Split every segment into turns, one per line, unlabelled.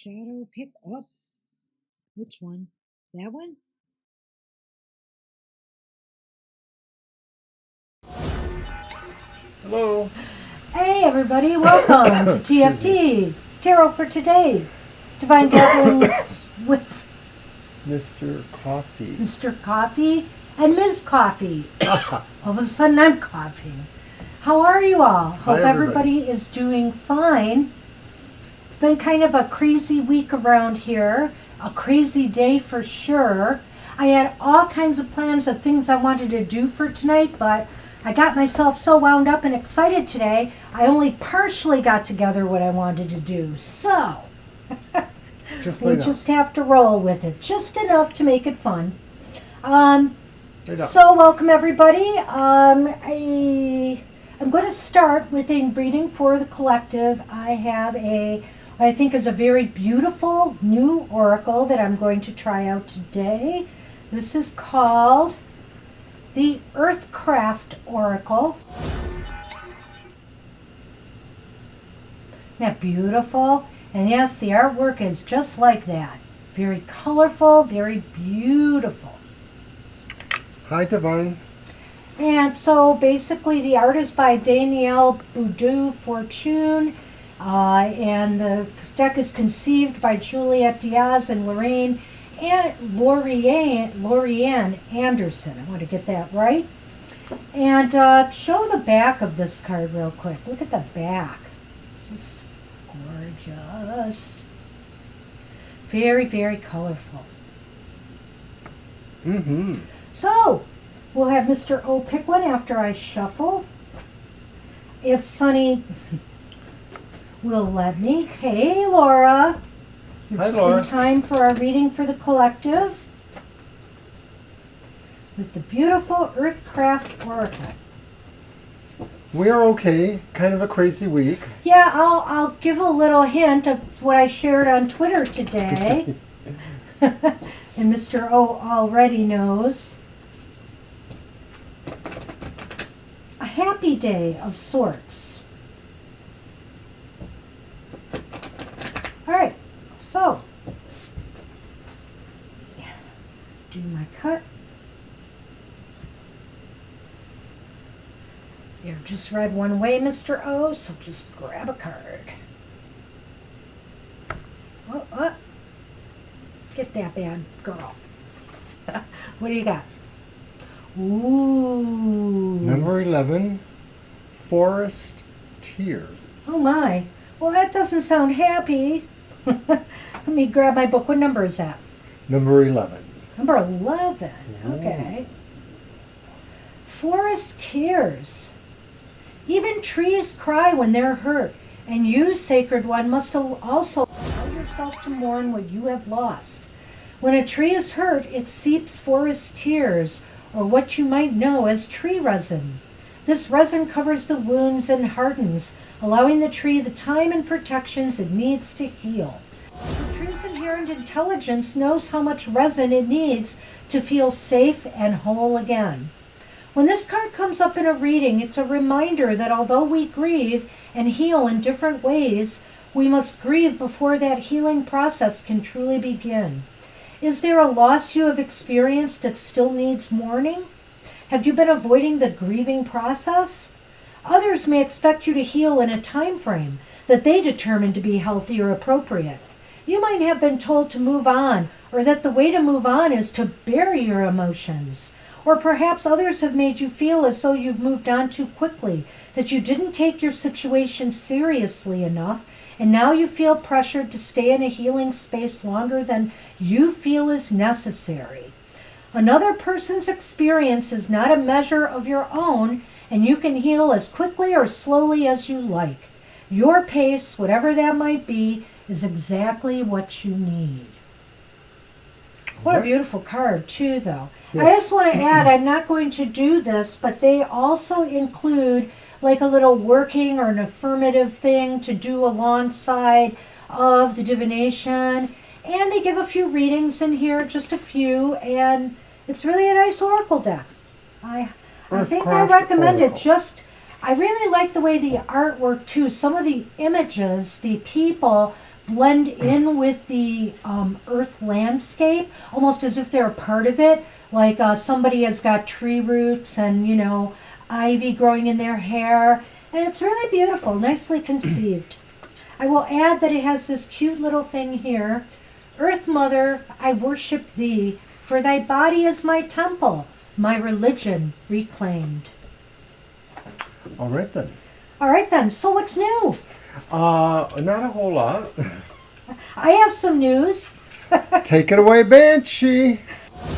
shadow pick up. Which one? That one?
Hello.
Hey everybody, welcome to TFT, Tarot for Today. Divine Devils with
Mr. Coffee.
Mr. Coffee and Ms. Coffee. All of a sudden I'm coughing. How are you all? Hope everybody is doing fine. It's been kind of a crazy week around here. A crazy day for sure. I had all kinds of plans of things I wanted to do for tonight, but I got myself so wound up and excited today, I only partially got together what I wanted to do. So, we just have to roll with it. Just enough to make it fun. So, welcome everybody. I'm going to start with a reading for the collective. I have what I think is a very beautiful new oracle that I'm going to try out today. This is called the Earthcraft Oracle. Isn't that beautiful? And yes, the artwork is just like that. Very colorful, very beautiful.
Hi, Divine.
And so basically the art is by Danielle Boudou Fortune. And the deck is conceived by Juliet Diaz and Lorianne Anderson. I want to get that right. And show the back of this card real quick. Look at the back. It's just gorgeous. Very, very colorful.
Mm-hmm.
So, we'll have Mr. O pick one after I shuffle. If Sunny will let me. Hey, Laura.
Hi,
Just
Laura.
in time for our reading for the collective with the beautiful Earthcraft Oracle.
We are okay. Kind of a crazy week.
Yeah, I'll give a little hint of what I shared on Twitter today. And Mr. O already knows. A happy day of sorts. All right. So, do my cut. You're just read one way, Mr. O, so just grab a card. Oh. Get that bad girl. What do you got? Ooh.
Number 11, Forest Tears.
Oh my. Well, that doesn't sound happy. Let me grab my book. What number is that?
Number 11.
Number 11.
Ooh.
Okay. Forest tears. Even trees cry when they're hurt. And you, Sacred One, must also allow yourself to mourn what you have lost. When a tree is hurt, it seeps forest tears, or what you might know as tree resin. This resin covers the wounds and hardens, allowing the tree the time and protections it needs to heal. The tree's inherent intelligence knows how much resin it needs to feel safe and whole again. When this card comes up in a reading, it's a reminder that although we grieve and heal in different ways, we must grieve before that healing process can truly begin. Is there a loss you have experienced that still needs mourning? Have you been avoiding the grieving process? Others may expect you to heal in a time frame that they determine to be healthy or appropriate. You might have been told to move on, or that the way to move on is to bury your emotions. Or perhaps others have made you feel as though you've moved on too quickly, that you didn't take your situation seriously enough, and now you feel pressured to stay in a healing space longer than you feel is necessary. Another person's experience is not a measure of your own, and you can heal as quickly or slowly as you like. Your pace, whatever that might be, is exactly what you need. What a beautiful card, too, though. Yes. I just want to add, I'm not going to do this, but they also include like a little working or an affirmative thing to do alongside of the divination. And they give a few readings in here, just a few, and it's really a nice oracle deck. I think I recommend it. I really like the way the artwork, too. Some of the images, the people blend in with the earth landscape, almost as if they're a part of it. Like somebody has got tree roots and, ivy growing in their hair. And it's really beautiful, nicely conceived. I will add that it has this cute little thing here. Earth Mother, I worship thee, for thy body is my temple, my religion reclaimed.
All right then.
All right then, so what's new?
Not a whole lot.
I have some news.
Take it away, Banshee.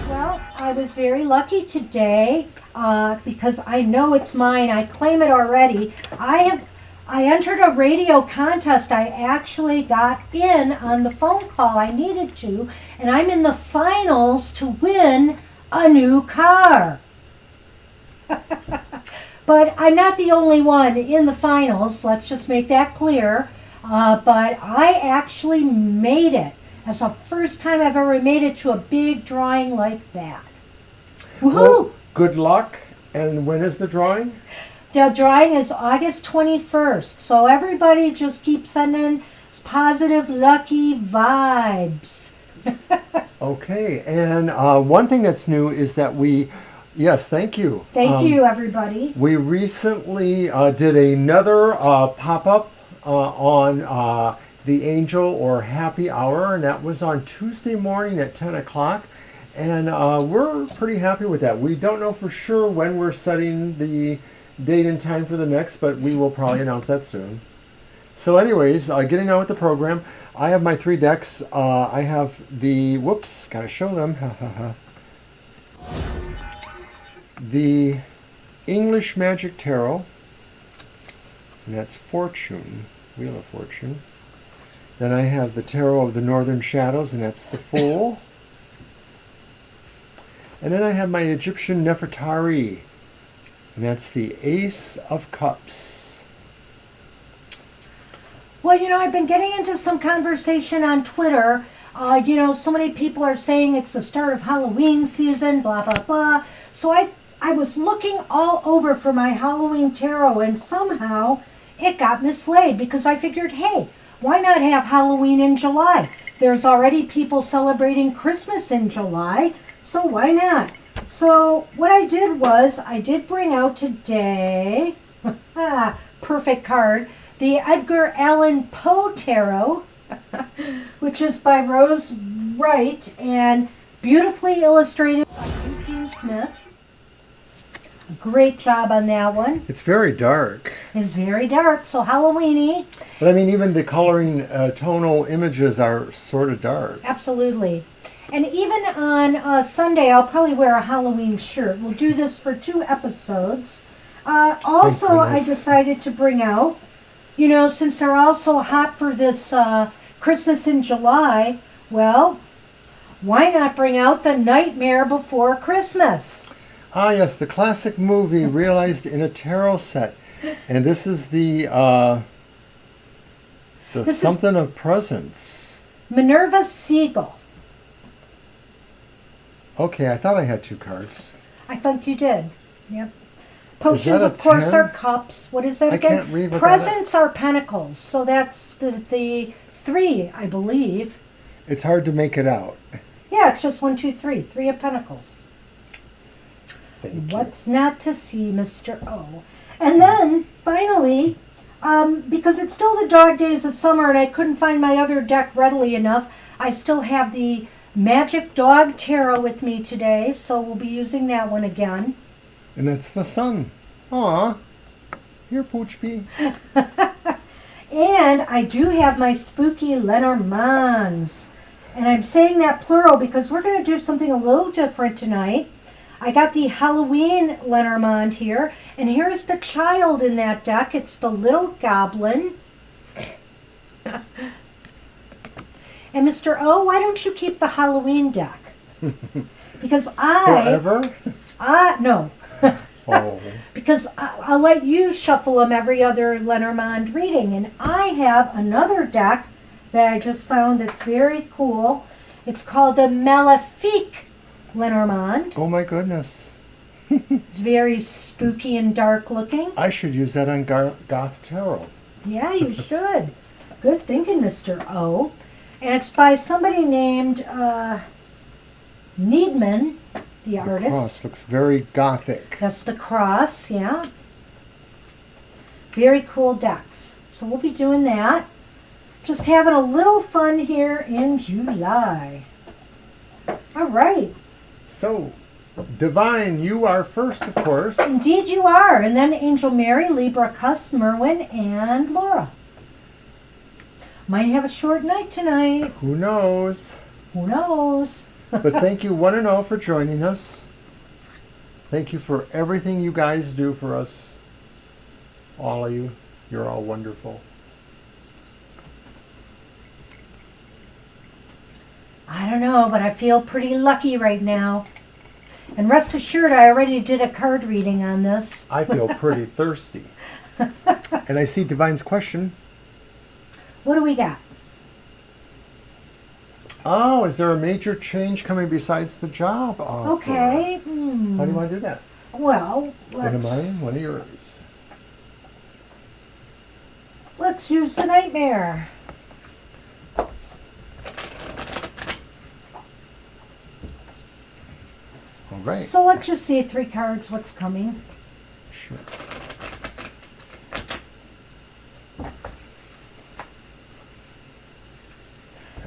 Well, I was very lucky today because I know it's mine. I claim it already. I entered a radio contest. I actually got in on the phone call I needed to, and I'm in the finals to win a new car. But I'm not the only one in the finals. Let's just make that clear. But I actually made it. That's the first time I've ever made it to a big drawing like that. Woohoo!
Well, good luck. And when is the drawing?
The drawing is August 21st. So everybody just keep sending positive, lucky vibes.
Okay. And one thing that's new is that yes, thank you.
Thank you, everybody.
We recently did another pop-up on the Angel or Happy Hour, and that was on Tuesday morning at 10 o'clock. And we're pretty happy with that. We don't know for sure when we're setting the date and time for the next, but we will probably announce that soon. So anyways, getting on with the program, I have my 3 decks. I have gotta show them. The English Magic Tarot, and that's Fortune, Wheel of Fortune. Then I have the Tarot of the Northern Shadows, and that's the Fool. And then I have my Egyptian Nefertari, and that's the Ace of Cups.
Well, I've been getting into some conversation on Twitter. So many people are saying it's the start of Halloween season, blah, blah, blah. So I was looking all over for my Halloween tarot, and somehow it got mislaid because I figured, hey, why not have Halloween in July? There's already people celebrating Christmas in July, so why not? So what I did was I did bring out today, perfect card, the Edgar Allan Poe Tarot, which is by Rose Wright and beautifully illustrated by Eugene Smith. Great job on that one.
It's very dark.
It's very dark, so Halloween-y.
But I mean, even the coloring tonal images are sort of dark.
Absolutely. And even on Sunday, I'll probably wear a Halloween shirt. We'll do this for 2 episodes. Also, I decided to bring out, since they're all so hot for this Christmas in July, well, why not bring out The Nightmare Before Christmas?
Ah, yes, the classic movie realized in a tarot set. And this is the something of presents.
Minerva Siegel.
Okay, I thought I had 2 cards.
I think you did. Yep. Potions,
a
of course,
10?
are cups. What is that again?
I can't read what
Presents are pentacles. So that's the 3, I believe.
It's hard to make it out.
Yeah, it's just 1, 2, 3. 3 of pentacles.
Thank
What's not to see, Mr. O? And then, finally, because it's still the dog days of summer and I couldn't find my other deck readily enough, I still have the Magic Dog Tarot with me today, so we'll be using that one again.
And that's the sun. Aw. Here, Poochby.
And I do have my spooky Lenormands. And I'm saying that plural because we're going to do something a little different tonight. I got the Halloween Lenormand here, and here's the child in that deck. It's the little goblin. And Mr. O, why don't you keep the Halloween deck? Because
Forever?
No.
Oh.
Because I'll let you shuffle them every other Lenormand reading. And I have another deck that I just found that's very cool. It's called the Malefique Lenormand.
Oh my goodness.
It's very spooky and dark looking.
I should use that on Goth Tarot.
Yeah, you should. Good thinking, Mr. O. And it's by somebody named Needman, the artist.
Cross looks very gothic.
That's the cross, yeah. Very cool decks. So we'll be doing that. Just having a little fun here in July. All right.
So, Divine, you are first, of course.
Indeed you are. And then Angel Mary, Libra, Cuss, Merwin, and Laura. Might have a short night tonight.
Who knows?
Who knows?
But thank you one and all for joining us. Thank you for everything you guys do for us. All of you. You're all wonderful.
I don't know, but I feel pretty lucky right now. And rest assured, I already did a card reading on this.
I feel pretty thirsty. And I see Divine's question.
What do we got?
Oh, is there a major change coming besides the job offer?
Okay.
How do you want to do that?
Well,
One of mine, one of yours.
let's use the nightmare.
All right.
So let's just see 3 cards, what's coming.
Sure.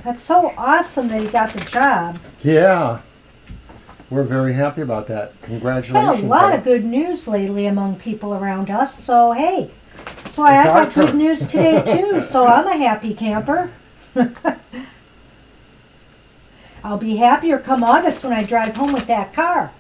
That's so awesome that he got the job.
Yeah. We're very happy about that.
There's
Congratulations.
been a lot of good news lately among people around us, so hey. So I
It's our
got good
turn.
news today too, so I'm a happy camper. I'll be happier come August when I drive home with that car.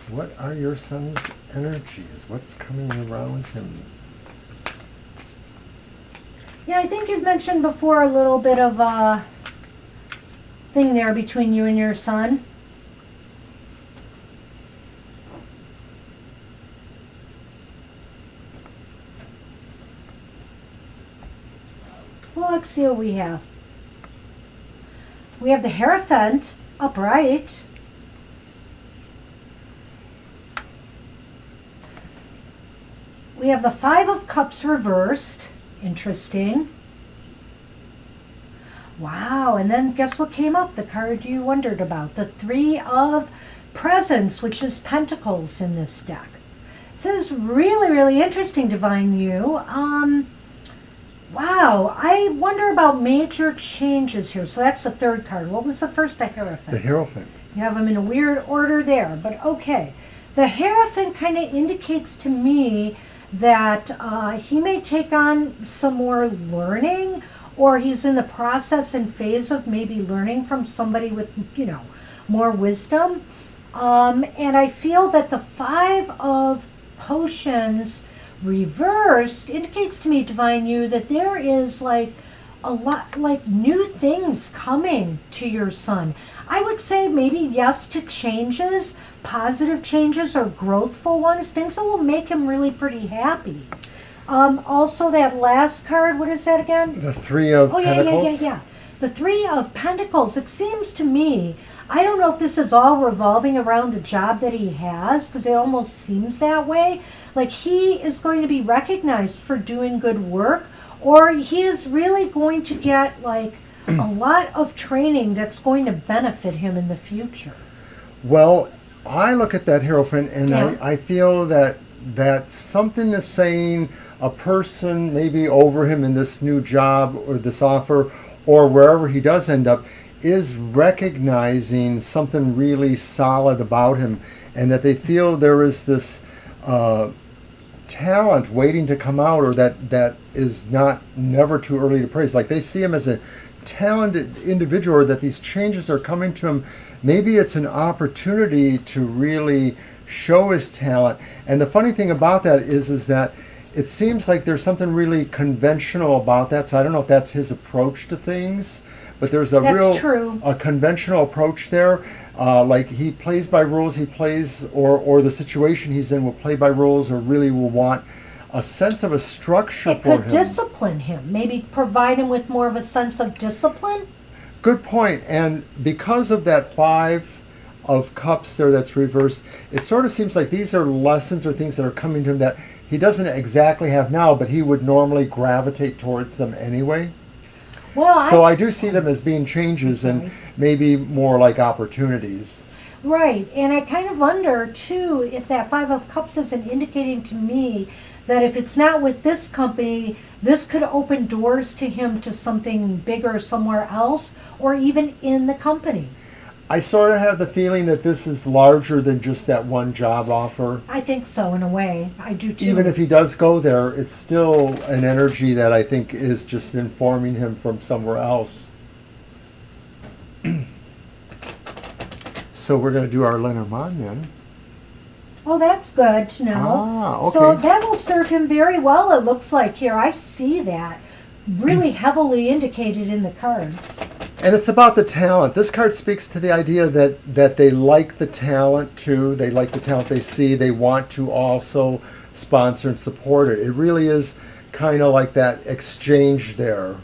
What are your son's energies? What's coming around him?
Yeah, I think you've mentioned before a little bit of a thing there between you and your son. Well, let's see what we have. We have the Hierophant upright. We have the Five of Cups reversed. Interesting. Wow, and then guess what came up? The card you wondered about. The Three of Presents, which is Pentacles in this deck. So this is really, really interesting, Divine You. Wow, I wonder about major changes here. So that's the third card. What was the first? The Hierophant.
The Hierophant.
You have them in a weird order there, but okay. The Hierophant kind of indicates to me that he may take on some more learning, or he's in the process and phase of maybe learning from somebody with, you know, more wisdom. And I feel that the Five of Potions reversed indicates to me, Divine You, that there is like a lot, like new things coming to your son. I would say maybe yes to changes, positive changes or growthful ones, things that will make him really pretty happy. Also that last card, what is that again?
The Three of Pentacles.
Yeah. The Three of Pentacles, it seems to me, I don't know if this is all revolving around the job that he has, because it almost seems that way. Like he is going to be recognized for doing good work, or he is really going to get like a lot of training that's going to benefit him in the future.
Well, I look at that Hierophant and
Yeah.
I feel that something is saying a person maybe over him in this new job or this offer or wherever he does end up is recognizing something really solid about him, and that they feel there is this talent waiting to come out, or that is never too early to praise. Like they see him as a talented individual, or that these changes are coming to him. Maybe it's an opportunity to really show his talent. And the funny thing about that is that it seems like there's something really conventional about that. So I don't know if that's his approach to things, but there's a
That's true.
a conventional approach there. Like he plays by rules. He plays, or the situation he's in will play by rules, or really will want a sense of a structure
It
for
could
him.
discipline him, maybe provide him with more of a sense of discipline.
Good point. And because of that 5 of Cups there that's reversed, it sort of seems like these are lessons or things that are coming to him that he doesn't exactly have now, but he would normally gravitate towards them anyway.
Well,
So I do see them as being changes and maybe more like opportunities.
Right, and I kind of wonder too if that 5 of Cups isn't indicating to me that if it's not with this company, this could open doors to him to something bigger somewhere else, or even in the company.
I sort of have the feeling that this is larger than just that one job offer.
I think so, in a way. I do too.
Even if he does go there, it's still an energy that I think is just informing him from somewhere else. So we're going to do our Lenormand then.
Oh, that's good to know.
Ah, okay.
So that will serve him very well, it looks like here. I see that really heavily indicated in the cards.
And it's about the talent. This card speaks to the idea that they like the talent too. They like the talent they see. They want to also sponsor and support it. It really is kind of like that exchange there.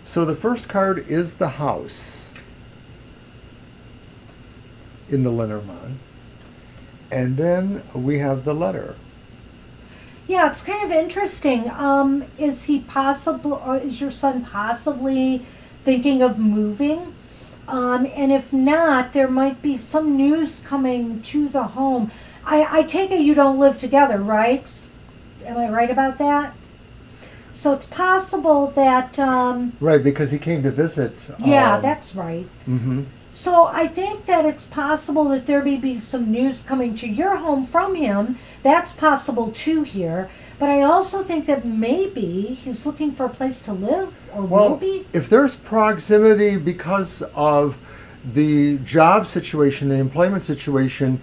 So the first card is the House in the Lenormand. And then we have the Letter.
Yeah, it's kind of interesting. Is he possible, or is your son possibly thinking of moving? And if not, there might be some news coming to the home. I take it you don't live together, right? Am I right about that? So it's possible that...
Right, because he came to visit.
yeah, that's right.
Mm-hmm.
So I think that it's possible that there may be some news coming to your home from him. That's possible too here. But I also think that maybe he's looking for a place to live, or will be.
If there's proximity because of the job situation, the employment situation,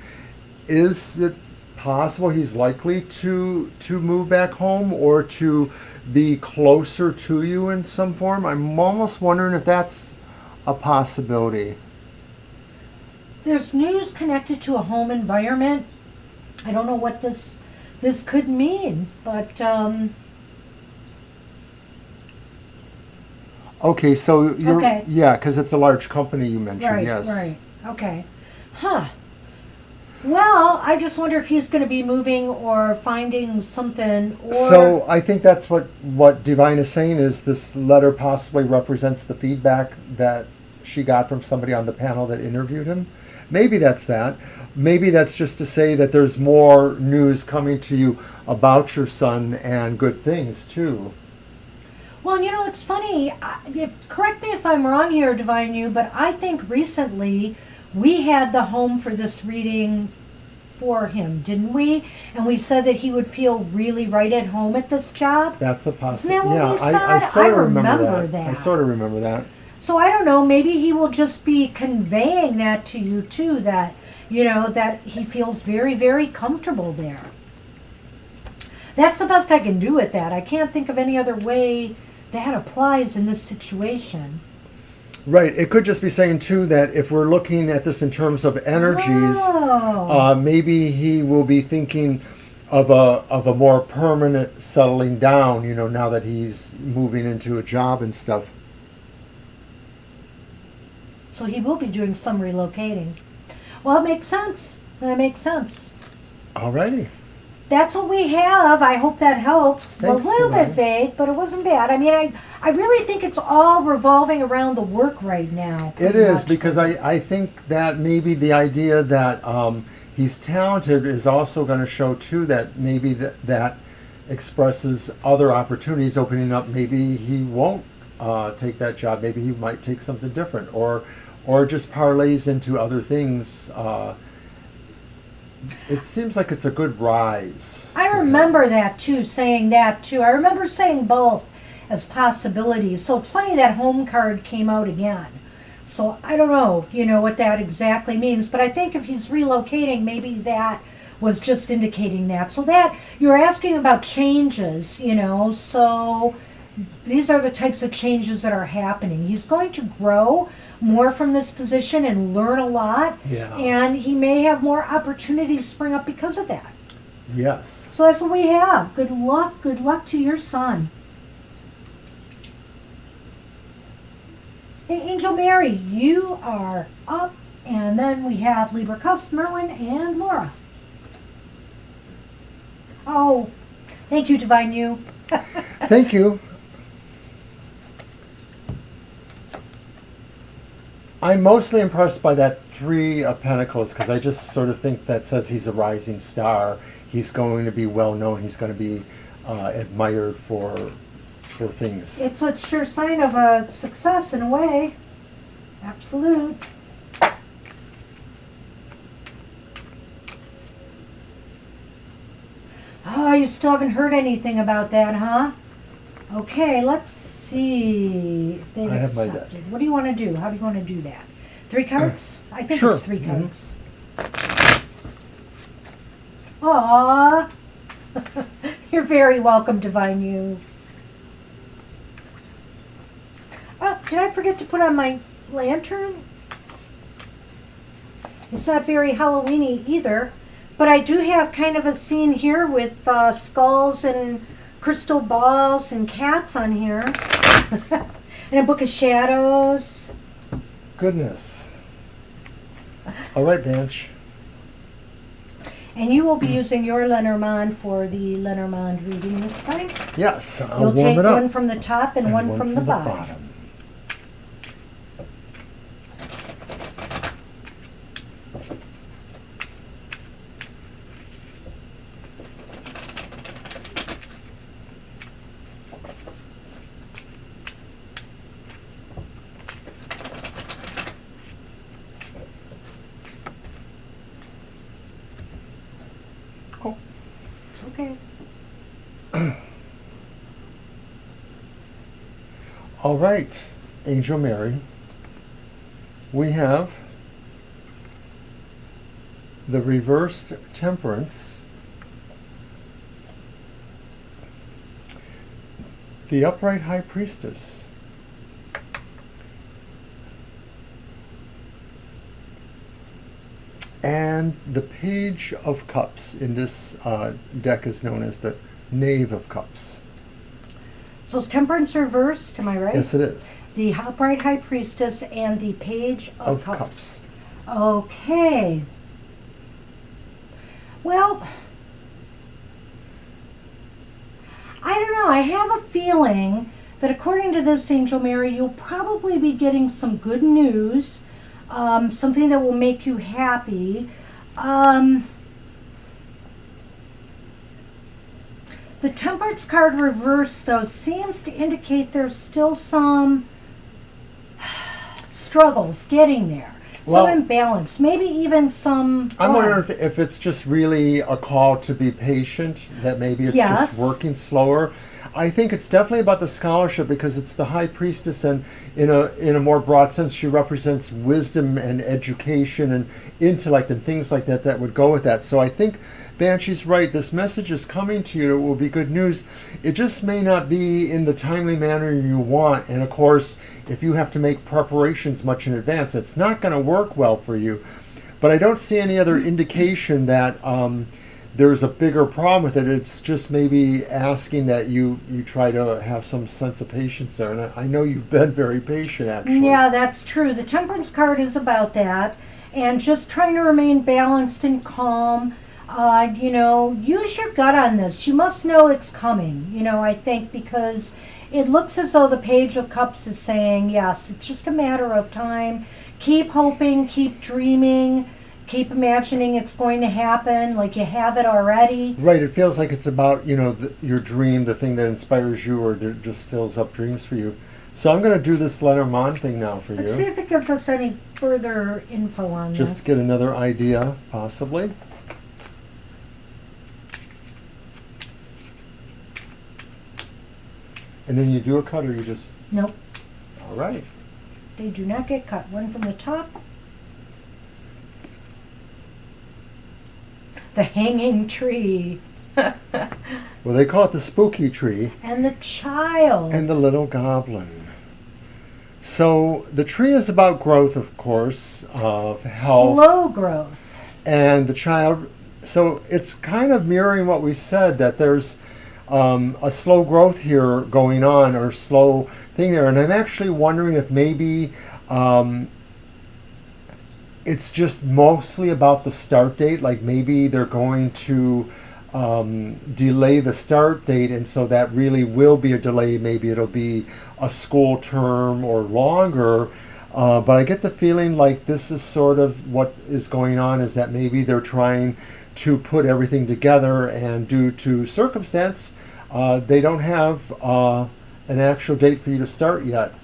is it possible he's likely to move back home or to be closer to you in some form? I'm almost wondering if that's a possibility.
There's news connected to a home environment. I don't know what this could mean, but
Okay, so you're
Okay.
yeah, because it's a large company you mentioned.
right,
Yes.
right, okay, huh. Well, I just wonder if he's going to be moving or finding something, or
So I think that's what Divine is saying is this letter possibly represents the feedback that she got from somebody on the panel that interviewed him. Maybe that's that. Maybe that's just to say that there's more news coming to you about your son and good things too.
Well, it's funny. Correct me if I'm wrong here, Divine You, but I think recently we had the home for this reading for him, didn't we? And we said that he would feel really right at home at this job.
That's a
Isn't
possibility.
that what we said?
I sort of remember
remember
that.
that.
I sort of remember that.
So I don't know. Maybe he will just be conveying that to you too. That that he feels very, very comfortable there. That's the best I can do with that. I can't think of any other way that applies in this situation.
Right. It could just be saying too that if we're looking at this in terms of energies,
Oh.
maybe he will be thinking of a more permanent settling down. Now that he's moving into a job and stuff.
So he will be doing some relocating. Well, it makes sense. That makes sense.
Alrighty.
That's what we have. I hope that helps.
Thanks,
a little
Divine.
bit vague, but it wasn't bad. I mean, I really think it's all revolving around the work right now.
It
pretty
is
much.
because I think that maybe the idea that he's talented is also going to show too that maybe that expresses other opportunities opening up. Maybe he won't take that job. Maybe he might take something different or just parlays into other things. It seems like it's a good rise.
I
for him.
remember that too, saying that too. I remember saying both as possibilities. So it's funny that home card came out again. So I don't know, what that exactly means. But I think if he's relocating, maybe that was just indicating that. So that you're asking about changes, so these are the types of changes that are happening. He's going to grow more from this position and learn a lot.
Yeah.
And he may have more opportunities spring up because of that.
Yes.
So that's what we have. Good luck. Good luck to your son. Hey, Angel Mary, you are up. And then we have Libra Cus, Merlin, and Laura. Oh, thank you, Divine You.
Thank you. I'm mostly impressed by that 3 of Pentacles because I just sort of think that says he's a rising star. He's going to be well known. He's going to be admired for things.
It's a sure sign of a success in a way. Absolute. Oh, you still haven't heard anything about that, huh? Okay, let's see if they've
I have my
accepted.
deck.
What do you want to do? How do you want to do that? 3 cards? I think
Sure.
it's 3 cards. Aww. You're very welcome, Divine You. Oh, did I forget to put on my lantern? It's not very Halloween-y either. But I do have kind of a scene here with skulls and crystal balls and cats on here. And a book of shadows.
Goodness. All right, Bansh.
And you will be using your Lenormand for the Lenormand reading this time.
Yes, I'll
You'll
warm
take
it up.
one from the top and one from the bottom.
Oh.
Okay.
All right, Angel Mary. We have the reversed Temperance, the upright High Priestess, and the Page of Cups. In this deck is known as the Knave of Cups.
So it's Temperance reversed, am I right?
Yes, it is.
The upright High Priestess and the Page of Cups.
Cups.
Okay. Well, I don't know. I have a feeling that according to this, Angel Mary, you'll probably be getting some good news, something that will make you happy. The Temperance card reversed, though, seems to indicate there's still some struggles getting there.
Well,
some imbalance, maybe even some...
I'm wondering if it's just really a call to be patient, that maybe it's
Yes.
just working slower. I think it's definitely about the scholarship because it's the High Priestess, and in a more broad sense, she represents wisdom and education and intellect and things like that that would go with that. So I think Banshee's right. This message is coming to you. It will be good news. It just may not be in the timely manner you want. And of course, if you have to make preparations much in advance, it's not going to work well for you. But I don't see any other indication that there's a bigger problem with it. It's just maybe asking that you try to have some sense of patience there. And I know you've been very patient, actually.
Yeah, that's true. The Temperance card is about that. And just trying to remain balanced and calm. Use your gut on this. You must know it's coming, I think, because it looks as though the Page of Cups is saying, yes, it's just a matter of time. Keep hoping, keep dreaming, keep imagining it's going to happen like you have it already.
Right, it feels like it's about, your dream, the thing that inspires you or that just fills up dreams for you. So I'm going to do this Lenormand thing now for
Let's see
you.
if it gives us any further info on
Just
this.
to get another idea, possibly. And then you do a cut or you just...
Nope,
All right.
they do not get cut. One from the top. The Hanging Tree.
Well, they call it the spooky tree.
And the child.
And the little goblin. So the tree is about growth, of course, of health.
Slow growth.
And the child, so it's kind of mirroring what we said, that there's a slow growth here going on, or slow thing there. And I'm actually wondering if maybe it's just mostly about the start date. Like maybe they're going to delay the start date, and so that really will be a delay. Maybe it'll be a school term or longer. But I get the feeling like this is sort of what is going on, is that maybe they're trying to put everything together, and due to circumstance, they don't have an actual date for you to start yet.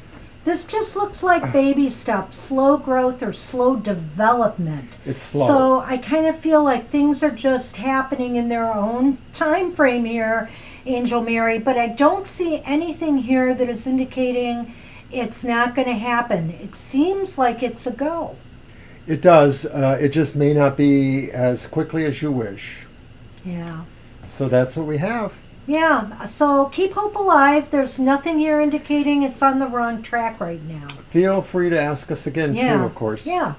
This just looks like baby steps, slow growth or slow development.
It's slow.
So I kind of feel like things are just happening in their own time frame here, Angel Mary, but I don't see anything here that is indicating it's not going to happen. It seems like it's a go.
It does. It just may not be as quickly as you wish.
Yeah.
So that's what we have.
Yeah, so keep hope alive. There's nothing here indicating it's on the wrong track right now.
Feel free to ask us again,
Yeah.
too, of course.
Yeah.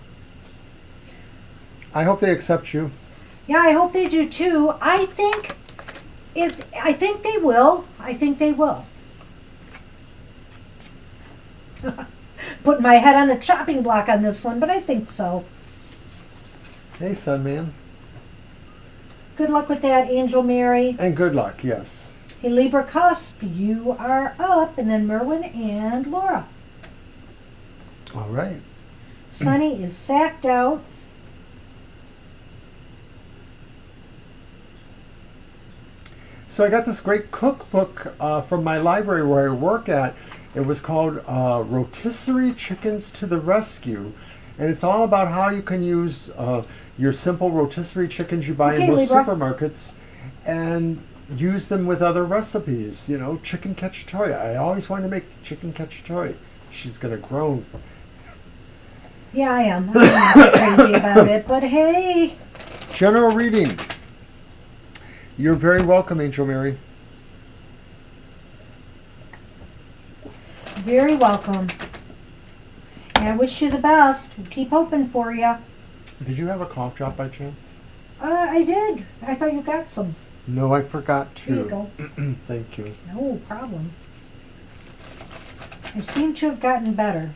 I hope they accept you.
Yeah, I hope they do too. I think they will. I think they will. Putting my head on the chopping block on this one, but I think so.
Hey, Sunman.
Good luck with that, Angel Mary.
And good luck, yes.
Hey, Libra Cusp, you are up, and then Merwin and Laura.
All right.
Sunny is sacked out.
So I got this great cookbook from my library where I work at. It was called Rotisserie Chickens to the Rescue. And it's all about how you can use your simple rotisserie chickens you buy in most
Libra.
supermarkets and use them with other recipes. You know, chicken cacciatore. I always wanted to make chicken cacciatore. She's going to groan.
Yeah, I am. I'm not crazy about it, but hey.
General reading. You're very welcome, Angel Mary.
Very welcome. And I wish you the best. We'll keep hoping for you.
Did you have a cough drop by chance?
I did. I thought you got some.
No, I forgot to.
There you go.
Thank you.
No problem. I seem to have gotten better.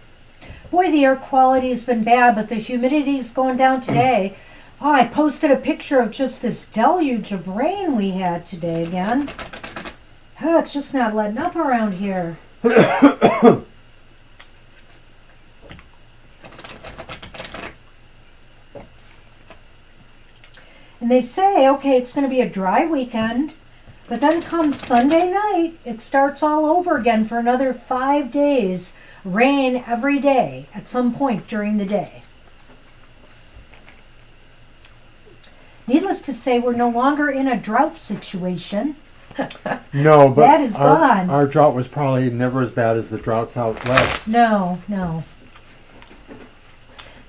Boy, the air quality has been bad, but the humidity's going down today. Oh, I posted a picture of just this deluge of rain we had today again. Oh, it's just not letting up around here. And they say, okay, it's going to be a dry weekend, but then come Sunday night, it starts all over again for another 5 days. Rain every day at some point during the day. Needless to say, we're no longer in a drought situation.
No, but
that is gone.
Our drought was probably never as bad as the droughts out west.
No, no.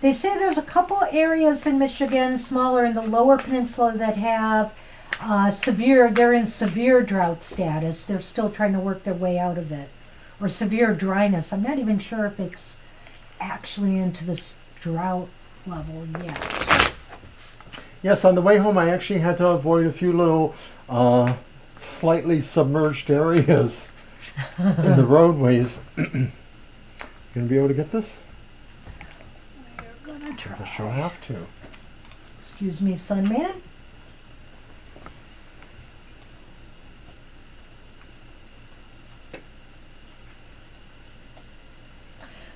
They say there's a couple areas in Michigan, smaller in the lower peninsula, that have they're in severe drought status. They're still trying to work their way out of it. Or severe dryness. I'm not even sure if it's actually into this drought level yet.
Yes, on the way home I actually had to avoid a few little slightly submerged areas in the roadways. You gonna be able to get this?
We're gonna try.
I guess you'll have to.
Excuse me, Sunman.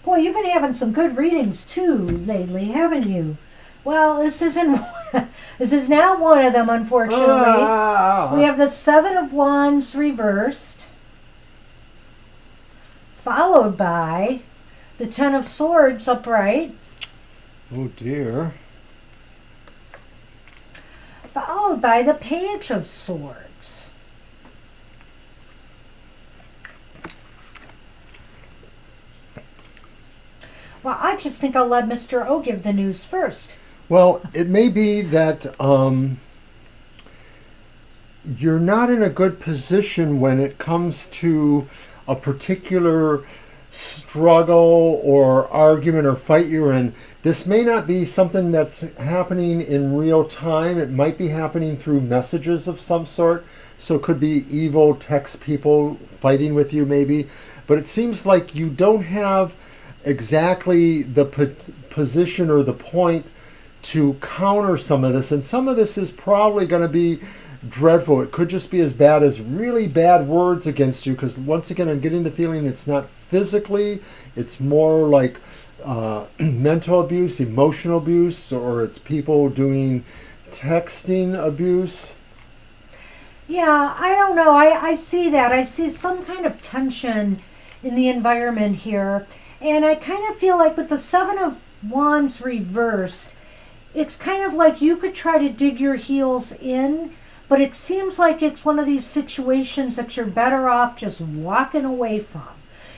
Boy, you've been having some good readings too lately, haven't you? Well, this isn't. This is not one of them, unfortunately. We have the Seven of Wands reversed, followed by the Ten of Swords upright,
Oh dear.
followed by the Page of Swords. Well, I just think I'll let Mr. O give the news first.
Well, it may be that you're not in a good position when it comes to a particular struggle or argument or fight you're in. This may not be something that's happening in real time. It might be happening through messages of some sort. So it could be evil text people fighting with you maybe. But it seems like you don't have exactly the position or the point to counter some of this. And some of this is probably going to be dreadful. It could just be as bad as really bad words against you, because once again, I'm getting the feeling it's not physically, it's more like mental abuse, emotional abuse, or it's people doing texting abuse.
Yeah, I don't know. I see that. I see some kind of tension in the environment here. And I kind of feel like with the Seven of Wands reversed, it's kind of like you could try to dig your heels in, but it seems like it's one of these situations that you're better off just walking away from.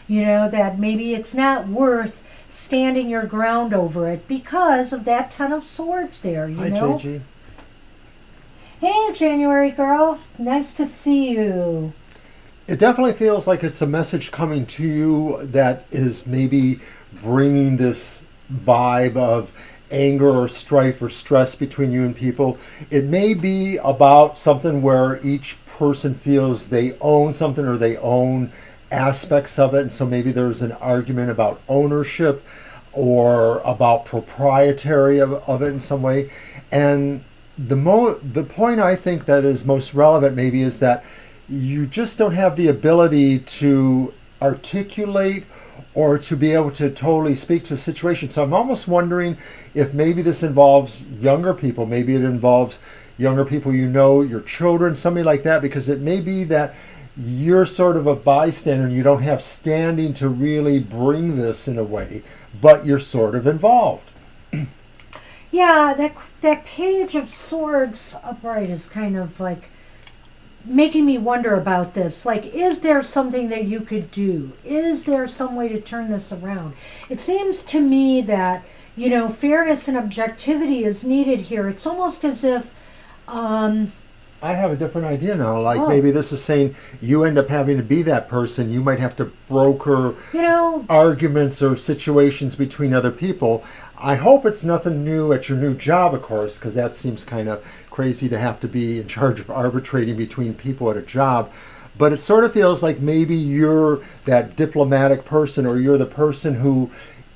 You know, that maybe it's not worth standing your ground over it because of that Ten of Swords there, you
Hi,
know?
JG.
Hey, January girl. Nice to see you.
It definitely feels like it's a message coming to you that is maybe bringing this vibe of anger or strife or stress between you and people. It may be about something where each person feels they own something or they own aspects of it. And so maybe there's an argument about ownership or about proprietary of it in some way. And the point I think that is most relevant maybe is that you just don't have the ability to articulate or to be able to totally speak to a situation. So I'm almost wondering if maybe this involves younger people. Maybe it involves younger people, you know, your children, somebody like that, because it may be that you're sort of a bystander and you don't have standing to really bring this in a way, but you're sort of involved.
Yeah, that Page of Swords upright is kind of like making me wonder about this. Like, is there something that you could do? Is there some way to turn this around? It seems to me that, you know, fairness and objectivity is needed here. It's almost as if
I have a different idea now. Like maybe this is saying you end up having to be that person. You might have to broker,
you know,
arguments or situations between other people. I hope it's nothing new at your new job, of course, because that seems kind of crazy to have to be in charge of arbitrating between people at a job. But it sort of feels like maybe you're that diplomatic person, or you're the person who,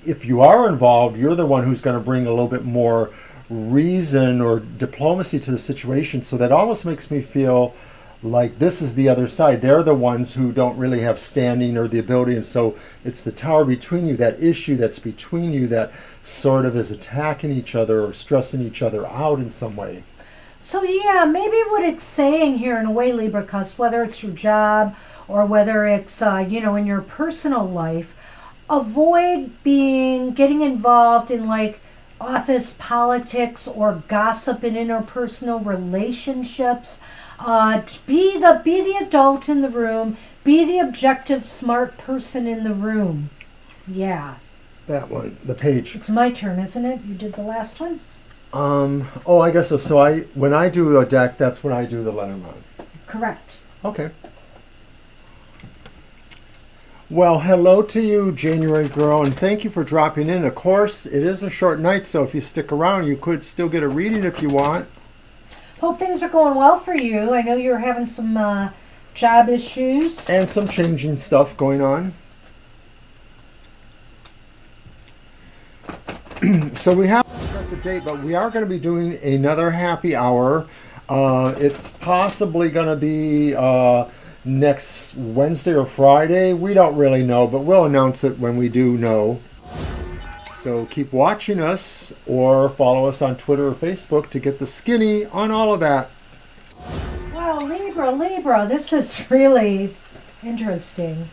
if you are involved, you're the one who's going to bring a little bit more reason or diplomacy to the situation. So that almost makes me feel like this is the other side. They're the ones who don't really have standing or the ability, and so it's the tower between you, that issue that's between you, that sort of is attacking each other or stressing each other out in some way.
so yeah, maybe what it's saying here in a way, Libra Cus, whether it's your job or whether it's you know, in your personal life, avoid getting involved in like office politics or gossip in interpersonal relationships. Be the adult in the room. Be the objective, smart person in the room. Yeah.
That one, the page.
It's my turn, isn't it? You did the last one?
Oh, I guess so. So when I do a deck, that's when I do the Lenormand.
Correct.
Okay. Well, hello to you, January girl, and thank you for dropping in. Of course, it is a short night, so if you stick around, you could still get a reading if you want.
Hope things are going well for you. I know you're having some job issues.
And some changing stuff going on. So we haven't set the date, but we are going to be doing another happy hour. It's possibly going to be next Wednesday or Friday. We don't really know, but we'll announce it when we do know. So keep watching us or follow us on Twitter or Facebook to get the skinny on all of that.
Wow, Libra, this is really interesting.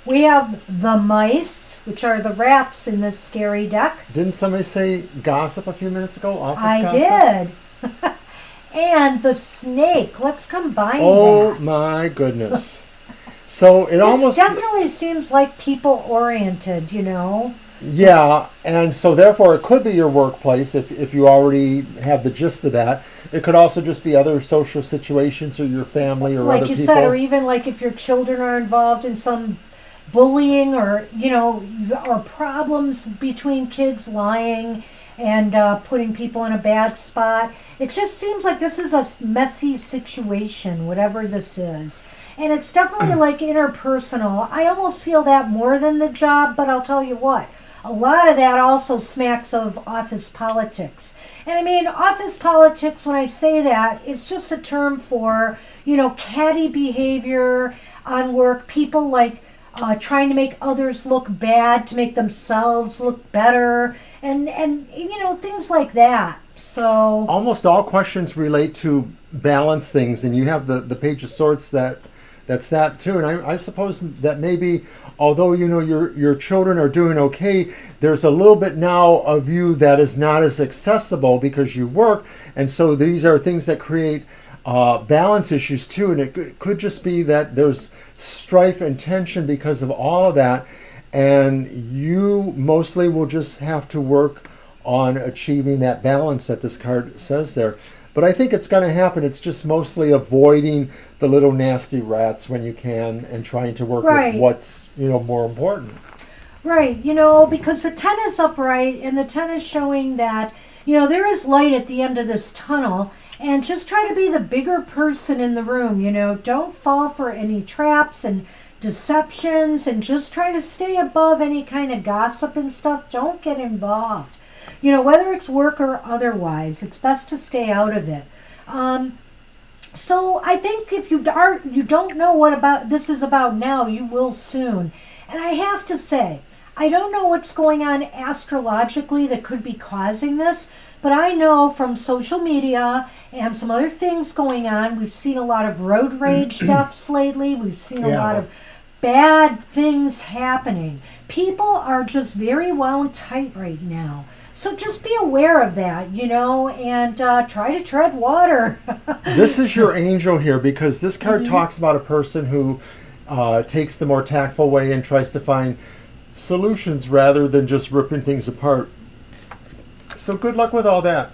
We have the mice, which are the rats in this scary deck.
Didn't somebody say gossip a few minutes ago? Office gossip?
I did. And the snake. Let's combine
Oh
that.
my goodness. So it
This
almost
definitely seems like people oriented, you know.
Yeah, and so therefore it could be your workplace if you already have the gist of that. It could also just be other social situations or your family or
Like
other
you
people.
said, or even like if your children are involved in some bullying or, or problems between kids, lying and putting people in a bad spot. It just seems like this is a messy situation, whatever this is. And it's definitely like interpersonal. I almost feel that more than the job, but I'll tell you what. A lot of that also smacks of office politics. And I mean, office politics, when I say that, it's just a term for, catty behavior on work. People like trying to make others look bad to make themselves look better, and things like that. So
Almost all questions relate to balance things, and you have the Page of Swords that's that too. And I suppose that maybe, although your children are doing okay, there's a little bit now of you that is not as accessible because you work, and so these are things that create balance issues too. And it could just be that there's strife and tension because of all of that, and you mostly will just have to work on achieving that balance that this card says there. But I think it's going to happen. It's just mostly avoiding the little nasty rats when you can, and trying to work
right.
with what's more important.
Right, because the 10 is upright and the 10 is showing that, there is light at the end of this tunnel, and just try to be the bigger person in the room, don't fall for any traps and deceptions, and just try to stay above any kind of gossip and stuff. Don't get involved. Whether it's work or otherwise, it's best to stay out of it. So I think if you don't know what about this is about now, you will soon. And I have to say, I don't know what's going on astrologically that could be causing this, but I know from social media and some other things going on, we've seen a lot of road rage deaths lately. We've seen a lot of bad things happening. People are just very wound tight right now. So just be aware of that, and try to tread water.
This is your angel here, because this card talks about a person who takes the more tactful way and tries to find solutions rather than just ripping things apart. So good luck with all that.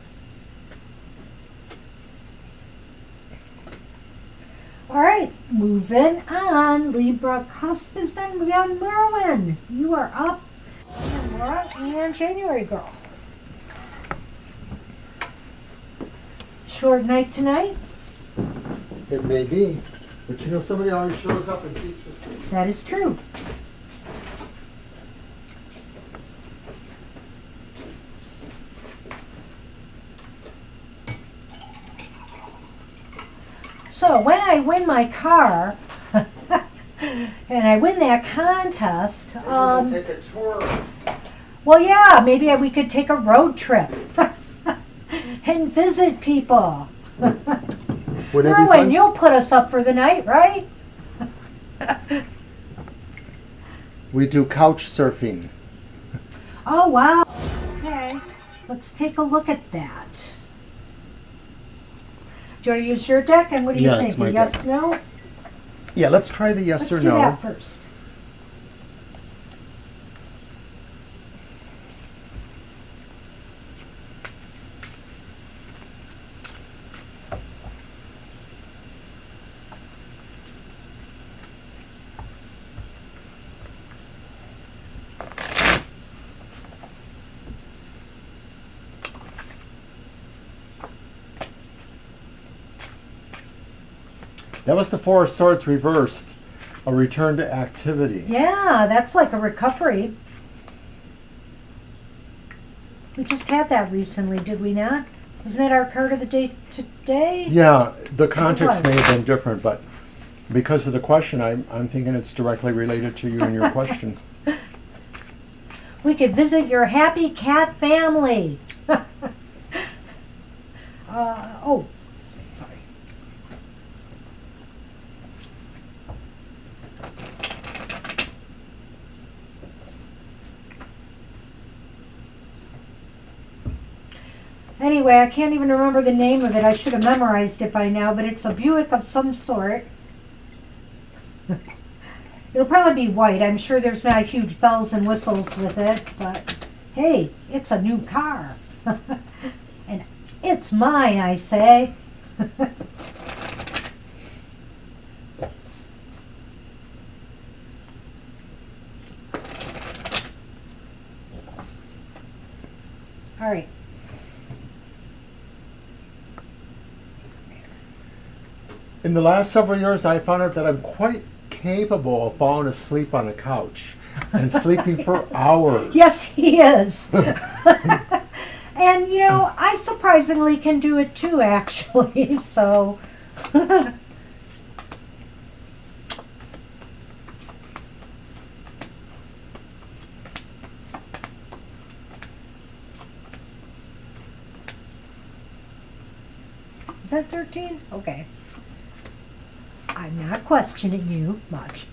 All right, moving on. Libra cusp is done. We got Merwin. You are up. And Laura and January girl. Short night tonight?
It may be, but somebody always shows up and keeps us.
That is true. So when I win my car, and I win that contest,
take a tour.
well, yeah, maybe we could take a road trip and visit people. Merwin, you'll put us up for the night, right?
We do couch surfing.
Oh, wow. Okay, let's take a look at that. Do you want to use your deck? And what do you think?
It's my
yes,
deck.
no?
Yeah, let's try the yes or no.
Let's do that first.
That was the Four of Swords reversed. A return to activity.
Yeah, that's like a recovery. We just had that recently, did we not? Isn't that our card of the day today?
Yeah, the context may have been different, but because of the question, I'm thinking it's directly related to you and your question.
We could visit your happy cat family. Oh, sorry. Anyway, I can't even remember the name of it. I should have memorized it by now, but it's a Buick of some sort. It'll probably be white. I'm sure there's not huge bells and whistles with it, but hey, it's a new car. And it's mine, I say. All right.
In the last several years, I found out that I'm quite capable of falling asleep on a couch and sleeping for hours.
Yes, he is. And, you know, I surprisingly can do it too, actually. So, is that 13? Okay. I'm not questioning you much.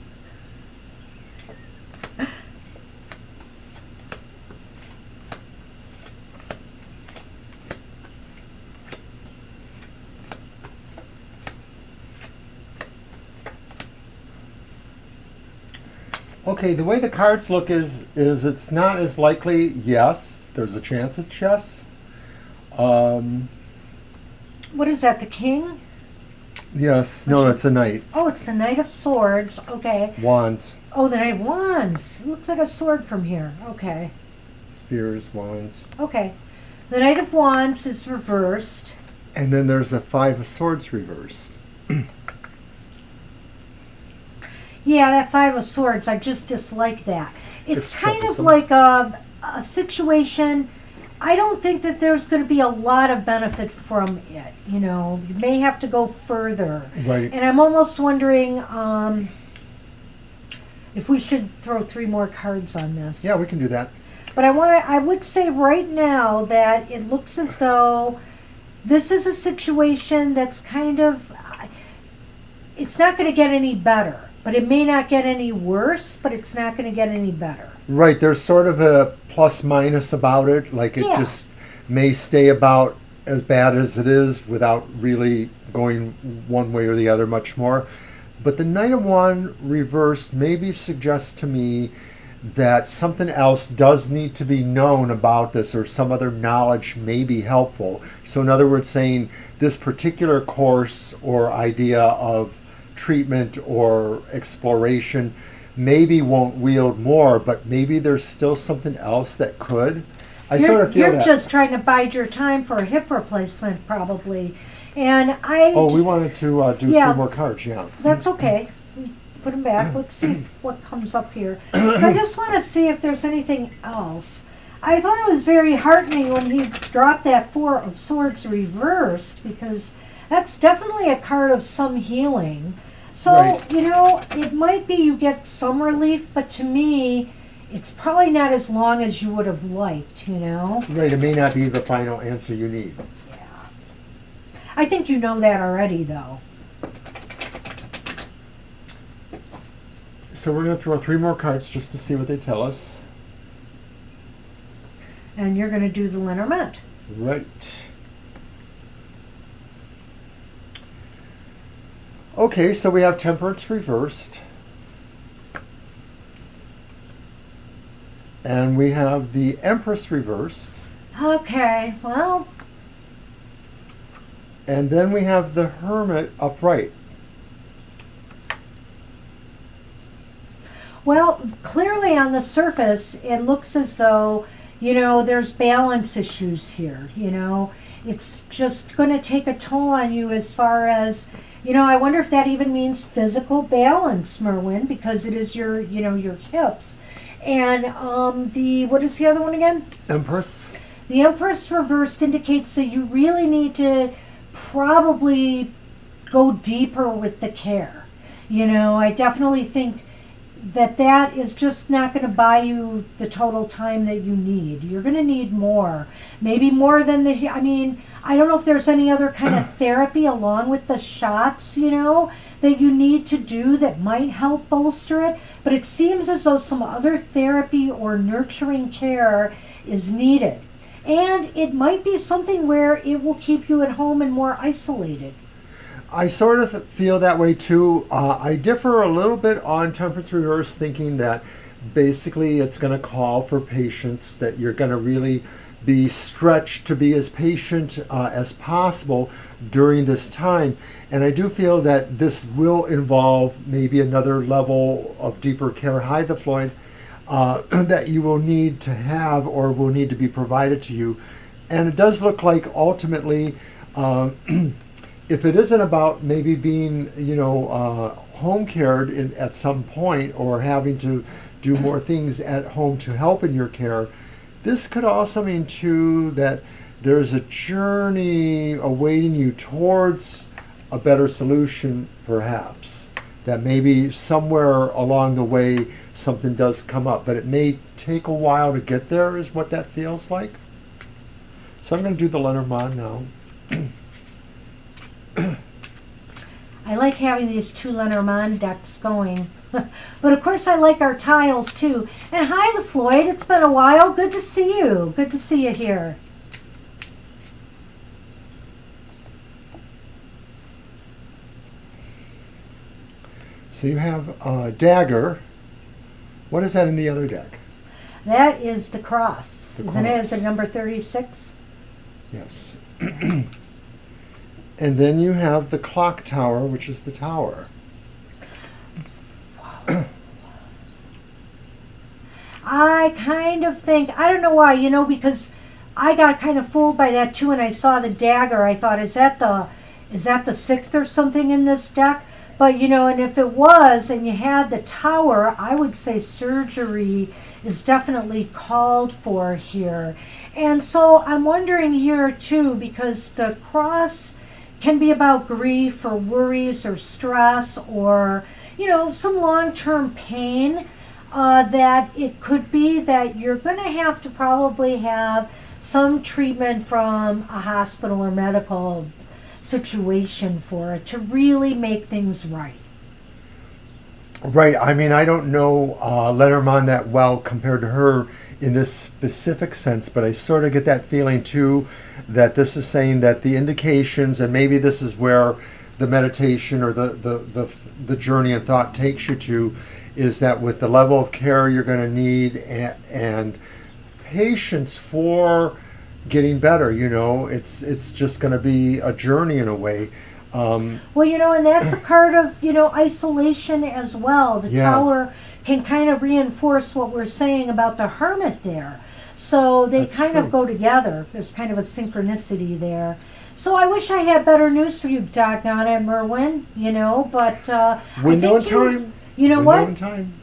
Okay, the way the cards look is it's not as likely. Yes, there's a chance it's yes.
What is that, the king?
Yes, no, it's a knight.
Oh, it's the Knight of Swords. Okay.
Wands,
Oh, the Knight of Wands. It looks like a sword from here. Okay.
spears, wands.
Okay. The Knight of Wands is reversed.
And then there's a Five of Swords reversed.
Yeah, that Five of Swords, I just dislike that. It's
It's
kind of
troublesome.
like a situation. I don't think that there's going to be a lot of benefit from it. You know, you may have to go further.
Right.
And I'm almost wondering if we should throw 3 more cards on this.
Yeah, we can do that.
But I would say right now that it looks as though this is a situation that's kind of, it's not going to get any better. But it may not get any worse, but it's not going to get any better.
Right, there's sort of a plus minus about it. Like it
Yeah.
just may stay about as bad as it is without really going one way or the other much more. But the Knight of Wands reversed maybe suggests to me that something else does need to be known about this, or some other knowledge may be helpful. So in other words, saying this particular course or idea of treatment or exploration maybe won't wield more, but maybe there's still something else that could. I sort of feel
You're
that.
just trying to bide your time for a hip replacement, probably. And
Oh, we wanted to do
Yeah.
3 more cards, yeah.
that's okay. Put them back. Let's see what comes up here. So I just want to see if there's anything else. I thought it was very heartening when he dropped that Four of Swords reversed, because that's definitely a card of some healing. So,
Right.
you know, it might be you get some relief, but to me, it's probably not as long as you would have liked, you know?
Right, it may not be the final answer you need.
Yeah. I think you know that already, though.
So we're going to throw 3 more cards just to see what they tell us.
And you're going to do the Lenormand.
Right. Okay, so we have Temperance reversed. And we have the Empress reversed.
Okay, well,
And then we have the Hermit upright.
clearly on the surface, it looks as though, you know, there's balance issues here, you know. It's just going to take a toll on you as far as, you know, I wonder if that even means physical balance, Merwin, because it is your, you know, your hips. And what is the other one again?
Empress.
The Empress reversed indicates that you really need to probably go deeper with the care. You know, I definitely think that is just not going to buy you the total time that you need. You're going to need more. Maybe more than I don't know if there's any other kind of therapy along with the shots, you know, that you need to do that might help bolster it. But it seems as though some other therapy or nurturing care is needed. And it might be something where it will keep you at home and more isolated.
I sort of feel that way too. I differ a little bit on Temperance Reverse, thinking that basically it's going to call for patience, that you're going to really be stretched to be as patient as possible during this time. And I do feel that this will involve maybe another level of deeper care, hi the Floyd, that you will need to have or will need to be provided to you. And it does look like ultimately, if it isn't about maybe being, home cared at some point or having to do more things at home to help in your care, this could also mean too that there's a journey awaiting you towards a better solution, perhaps. That maybe somewhere along the way something does come up, but it may take a while to get there, is what that feels like. So I'm going to do the Lenormand now.
I like having these two Lenormand decks going. But of course I like our tiles too. And hi the Floyd, it's been a while. Good to see you. Good to see you here.
So you have Dagger. What is that in the other deck?
That is the cross.
The
Isn't it?
cross.
Is it number 36?
Yes. And then you have the Clock Tower, which is the tower.
I kind of think, I don't know why, because I got kind of fooled by that too, and I saw the dagger. I thought, is that the sixth or something in this deck? But, and if it was, and you had the tower, I would say surgery is definitely called for here. And so I'm wondering here too, because the cross can be about grief or worries or stress or, some long-term pain, that it could be that you're going to have to probably have some treatment from a hospital or medical situation for it to really make things right.
Right. I mean, I don't know Lenormand that well compared to her in this specific sense, but I sort of get that feeling too that this is saying that the indications, and maybe this is where the meditation or the journey and thought takes you to, is that with the level of care you're going to need and patience for getting better, it's just going to be a journey in a way.
Well, and that's a card of, isolation as well. The
Yeah.
tower can kind of reinforce what we're saying about the hermit there. So they
That's
kind
true.
of go together. There's kind of a synchronicity there. So I wish I had better news for you, doggone it, Merwin, but
Window
I
in
think
time.
You know
Window
what?
in time.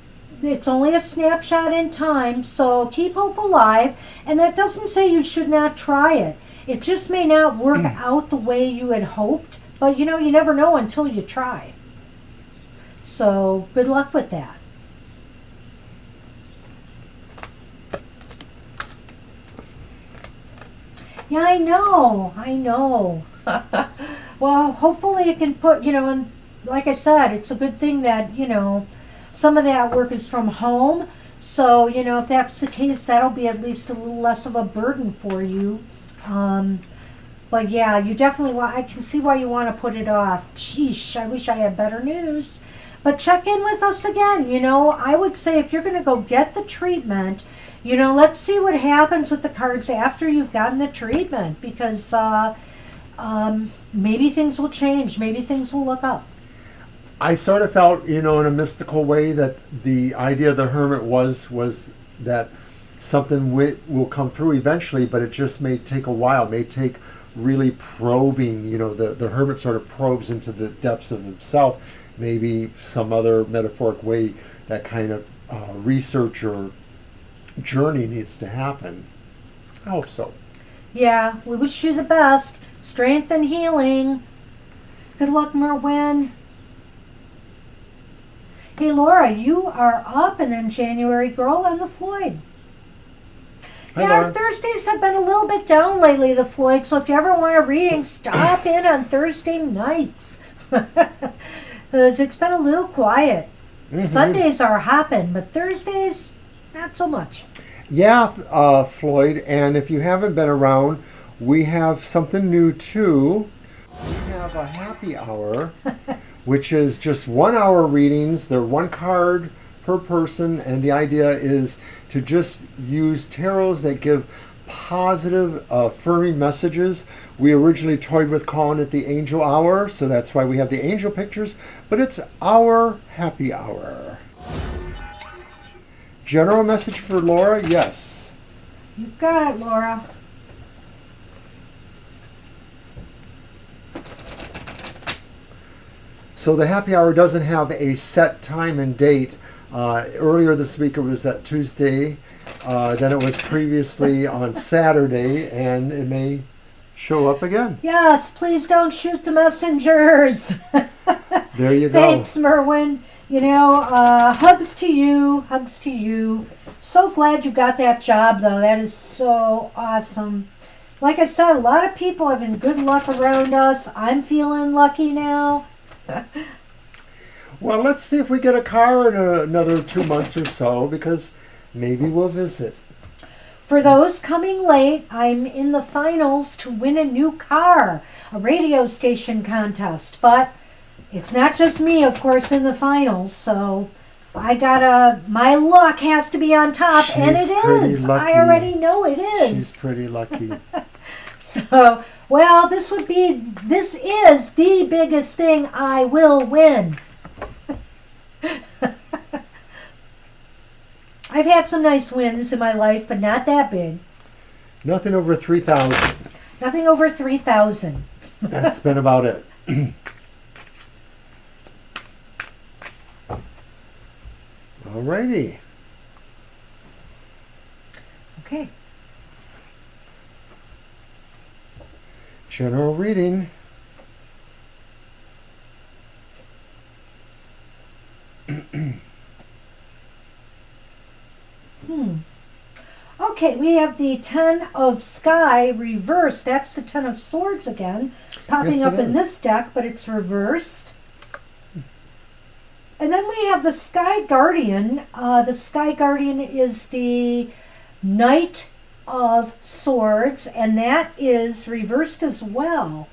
It's only a snapshot in time, so keep hope alive. And that doesn't say you should not try it. It just may not work out the way you had hoped, but you never know until you try. So good luck with that. Yeah, I know. Well, hopefully it can put, and like I said, it's a good thing that, some of that work is from home. So, if that's the case, that'll be at least a little less of a burden for you. But yeah, you definitely I can see why you want to put it off. Sheesh, I wish I had better news. But check in with us again. I would say if you're going to go get the treatment, let's see what happens with the cards after you've gotten the treatment, because maybe things will change. Maybe things will look up.
I sort of felt, in a mystical way that the idea of the hermit was that something will come through eventually, but it just may take a while, may take really probing. The hermit sort of probes into the depths of himself. Maybe some other metaphoric way that kind of research or journey needs to happen. I hope so.
Yeah, we wish you the best. Strength and healing. Good luck, Merwin. Hey, Laura, you are up, and then January Girl and the Floyd.
Hi,
Yeah,
Laura.
our Thursdays have been a little bit down lately, the Floyd, so if you ever want a reading, stop in on Thursday nights. Because it's been a little quiet.
Mhm.
Sundays are hopping, but Thursdays, not so much.
Yeah, Floyd, and if you haven't been around, we have something new too. We have have a happy hour, which is just 1 hour readings. They're one card per person, and the idea is to just use tarots that give positive, affirming messages. We originally toyed with calling it the angel hour, so that's why we have the angel pictures, but it's our happy hour. General message for Laura, yes.
You got it, Laura.
So the happy hour doesn't have a set time and date. Earlier this week it was at Tuesday, then it was previously on Saturday, and it may show up again.
Yes, please don't shoot the messengers.
There you go.
Thanks, Merwin. You know, hugs to you, hugs to you. So glad you got that job, though. That is so awesome. Like I said, a lot of people having good luck around us. I'm feeling lucky now.
Well, let's see if we get a car in another 2 months or so, because maybe we'll visit.
For those coming late, I'm in the finals to win a new car, a radio station contest. But it's not just me, of course, in the finals. So my luck has to be on top, and it is.
Lucky.
I already know it is.
She's pretty lucky.
So, well, this is the biggest thing I will win. I've had some nice wins in my life, but not that big.
Nothing over 3,000.
Nothing over 3,000.
That's been about it. Alrighty.
Okay.
General reading.
Okay, we have the Ten of Sky reversed. That's the Ten of Swords again, popping
Yes,
up
it
in
is.
this deck, but it's reversed. And then we have the Sky Guardian. The Sky Guardian is the Knight of Swords, and that is reversed as well.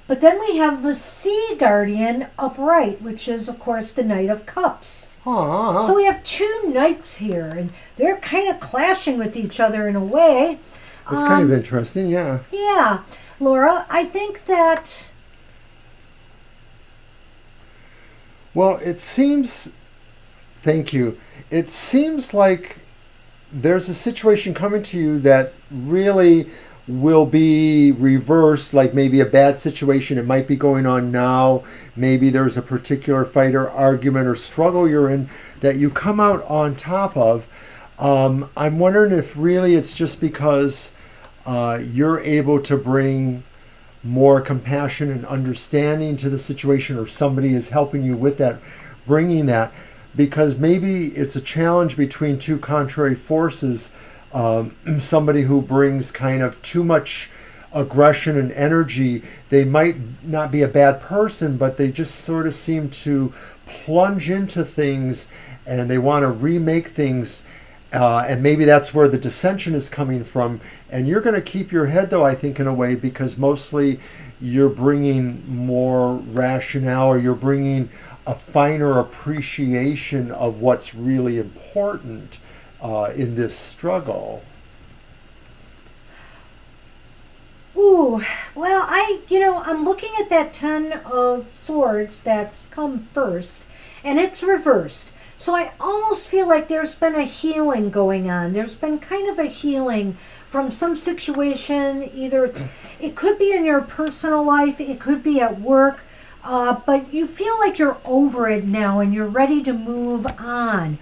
But then we have the Sea Guardian upright, which is, of course, the Knight of Cups.
Aww.
So we have two knights here, and they're kind of clashing with each other in a way.
It's kind of interesting, yeah.
Yeah. Laura, I think that...
Well, it seems... Thank you. It seems like there's a situation coming to you that really will be reversed, like maybe a bad situation. It might be going on now. Maybe there's a particular fight or argument or struggle you're in that you come out on top of. I'm wondering if really it's just because you're able to bring more compassion and understanding to the situation, or somebody is helping you with that, bringing that, because maybe it's a challenge between two contrary forces. Somebody who brings kind of too much aggression and energy. They might not be a bad person, but they just sort of seem to plunge into things, and they want to remake things, and maybe that's where the dissension is coming from. And you're going to keep your head, though, I think, in a way, because mostly you're bringing more rationale, or you're bringing a finer appreciation of what's really important in this struggle.
Ooh, well, I'm looking at that Ten of Swords that's come first, and it's reversed. So I almost feel like there's been a healing going on. There's been kind of a healing from some situation. Either it could be in your personal life, it could be at work, but you feel like you're over it now and you're ready to move on.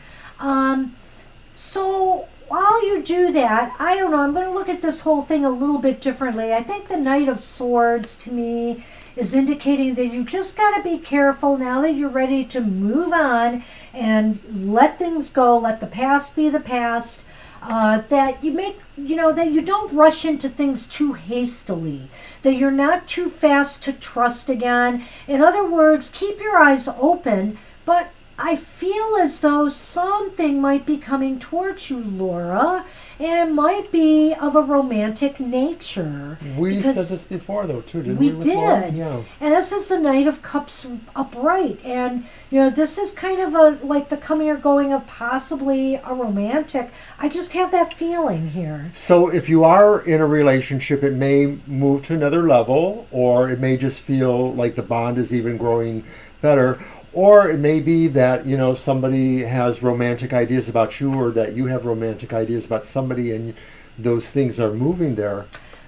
So while you do that, I don't know, I'm going to look at this whole thing a little bit differently. I think the Knight of Swords, to me, is indicating that you just got to be careful now that you're ready to move on and let things go, let the past be the past, that you don't rush into things too hastily, that you're not too fast to trust again. In other words, keep your eyes open, but I feel as though something might be coming towards you, Laura, and it might be of a romantic nature.
We
because
said this before, though, too, didn't we?
we
with Laura?
did.
Yeah.
And this is the Knight of Cups upright. And, you know, this is kind of a like the coming or going of possibly a romantic. I just have that feeling here.
So if you are in a relationship, it may move to another level, or it may just feel like the bond is even growing better. Or it may be that, you know, somebody has romantic ideas about you, or that you have romantic ideas about somebody, and those things are moving there.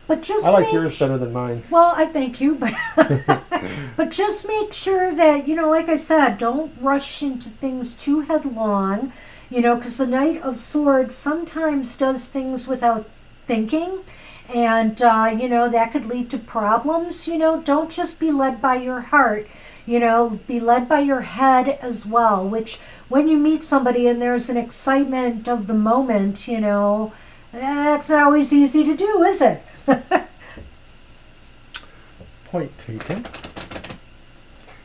But just
I like yours better than mine.
Well, I thank you, but just make sure that, you know, like I said, don't rush into things too headlong, you know, because the Knight of Swords sometimes does things without thinking, and, you know, that could lead to problems. You know, don't just be led by your heart, you know, be led by your head as well, which when you meet somebody and there's an excitement of the moment, you know, that's not always easy to do, is it?
Point taken.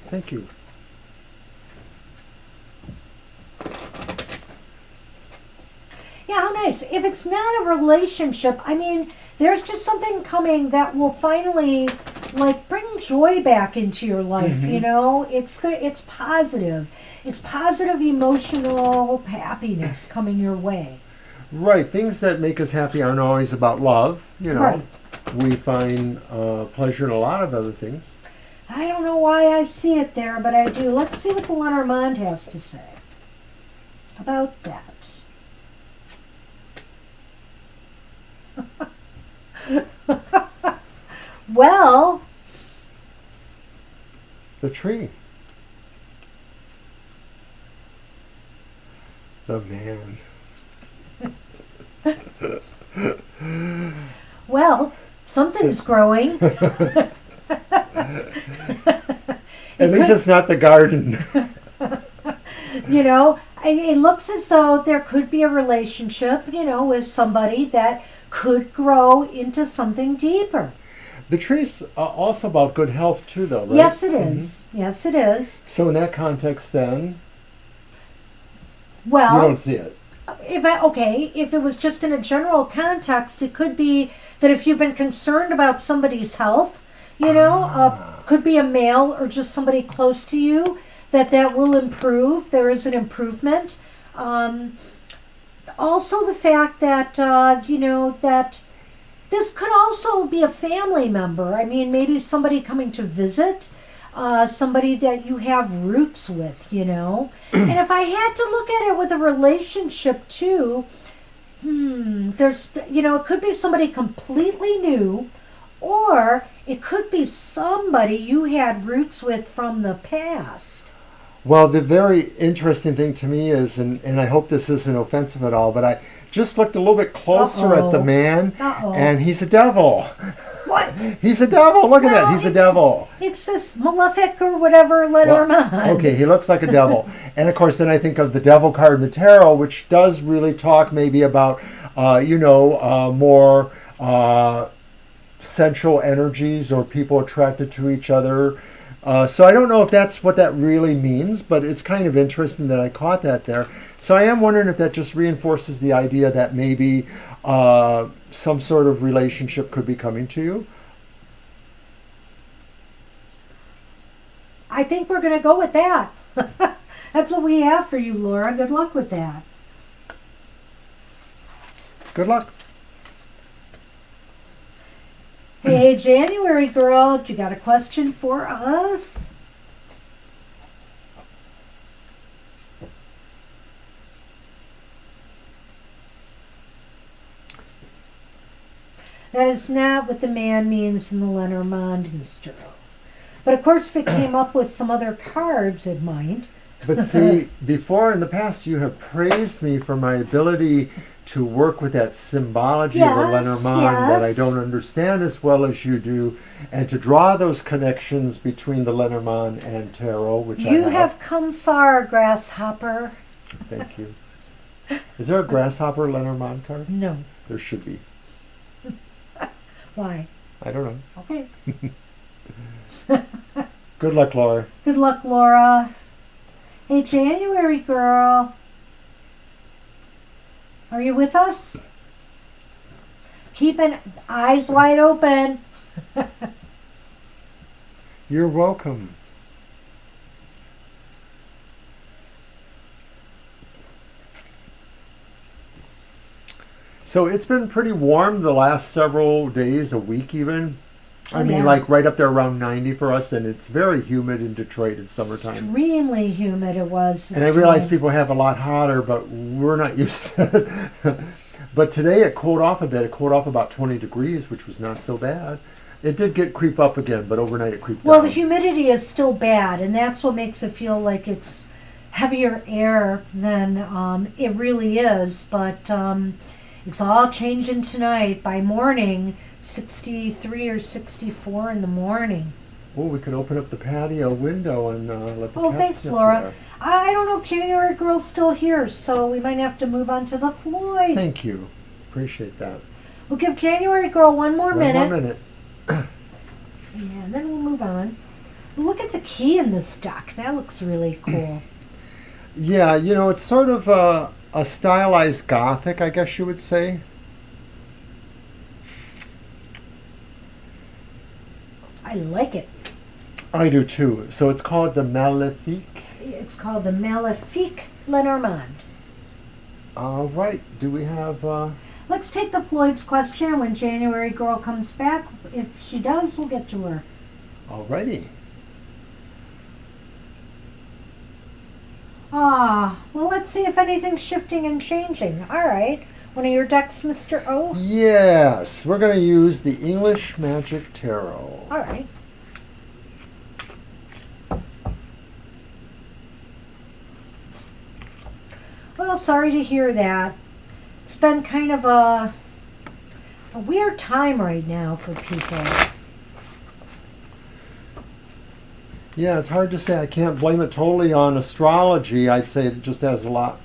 Thank you.
Yeah, how nice. If it's not a relationship, I mean, there's just something coming that will finally, like, bring joy back into your life, you know? It's good. It's positive. It's positive emotional happiness coming your way.
Right. Things that make us happy aren't always about love, you know.
Right.
We find pleasure in a lot of other things.
I don't know why I see it there, but I do. Let's see what the Lenormand has to say about that. Well,
The tree. The man.
well, something's growing.
At least it's not the garden.
You know, it looks as though there could be a relationship, you know, with somebody that could grow into something deeper.
The tree's also about good health too, though, right?
Yes, it is. Yes, it is.
So in that context, then,
Well,
you don't see it.
If it was just in a general context, it could be that if you've been concerned about somebody's health, you know, could be a male or just somebody close to you, that will improve. There is an improvement. Also, the fact that, you know, that this could also be a family member. I mean, maybe somebody coming to visit, somebody that you have roots with, you know. And if I had to look at it with a relationship too, there's, you know, it could be somebody completely new, or it could be somebody you had roots with from the past.
Well, the very interesting thing to me is, and I hope this isn't offensive at all, but I just looked a little bit closer at the man, and he's a devil.
What?
He's a devil. Look at that. He's a devil.
It's this malefic or whatever Lenormand.
Okay, he looks like a devil. And of course, then I think of the devil card in the tarot, which does really talk maybe about, you know, more sensual energies or people attracted to each other. So I don't know if that's what that really means, but it's kind of interesting that I caught that there. So I am wondering if that just reinforces the idea that maybe some sort of relationship could be coming to you.
I think we're going to go with that. That's what we have for you, Laura. Good luck with that.
Good luck.
Hey, January girl, you got a question for us? That is not what the man means in the Lenormand mystery. But of course, if it came up with some other cards, it might.
But see, before in the past, you have praised me for my ability to work with that symbology of the Lenormand that I don't understand as well as you do, and to draw those connections between the Lenormand and tarot, which
you have come far, grasshopper.
Thank you. Is there a grasshopper Lenormand card?
No.
There should be.
Why?
I don't know.
Okay.
Good luck, Laura.
Good luck, Laura. Hey, January girl. Are you with us? Keeping eyes wide open.
You're welcome. So it's been pretty warm the last several days, a week even. I mean,
yeah.
like right up there around 90 for us, and it's very humid in Detroit in summertime.
Extremely humid it was.
And I realize people have a lot hotter, but we're not used to it. But today it cooled off a bit. It cooled off about 20 degrees, which was not so bad. It did creep up again, but overnight it creeped
Well,
down.
the humidity is still bad, and that's what makes it feel like it's heavier air than it really is. But it's all changing tonight. By morning, 63 or 64 in the morning.
Well, we could open up the patio window and let the
Oh,
cats
thanks,
sniff
Laura.
there.
I don't know if January Girl's still here, so we might have to move on to the Floyd.
Thank you. Appreciate that.
We'll give January Girl one more minute.
One more minute.
Yeah, and then we'll move on. Look at the key in this deck. That looks really cool.
Yeah, you know, it's sort of a stylized Gothic, I guess you would say.
I like it.
I do too. So it's called the Maléfique.
It's called the Maléfique Lenormand.
All right. Do we have...
Let's take the Floyd's question when January Girl comes back. If she does, we'll get to her.
Alrighty.
Well, let's see if anything's shifting and changing. All right. One of your decks, Mr. O?
Yes. We're going to use the English Magic Tarot.
All right. Well, sorry to hear that. It's been kind of a weird time right now for people.
Yeah, it's hard to say. I can't blame it totally on astrology. I'd say it just has a lot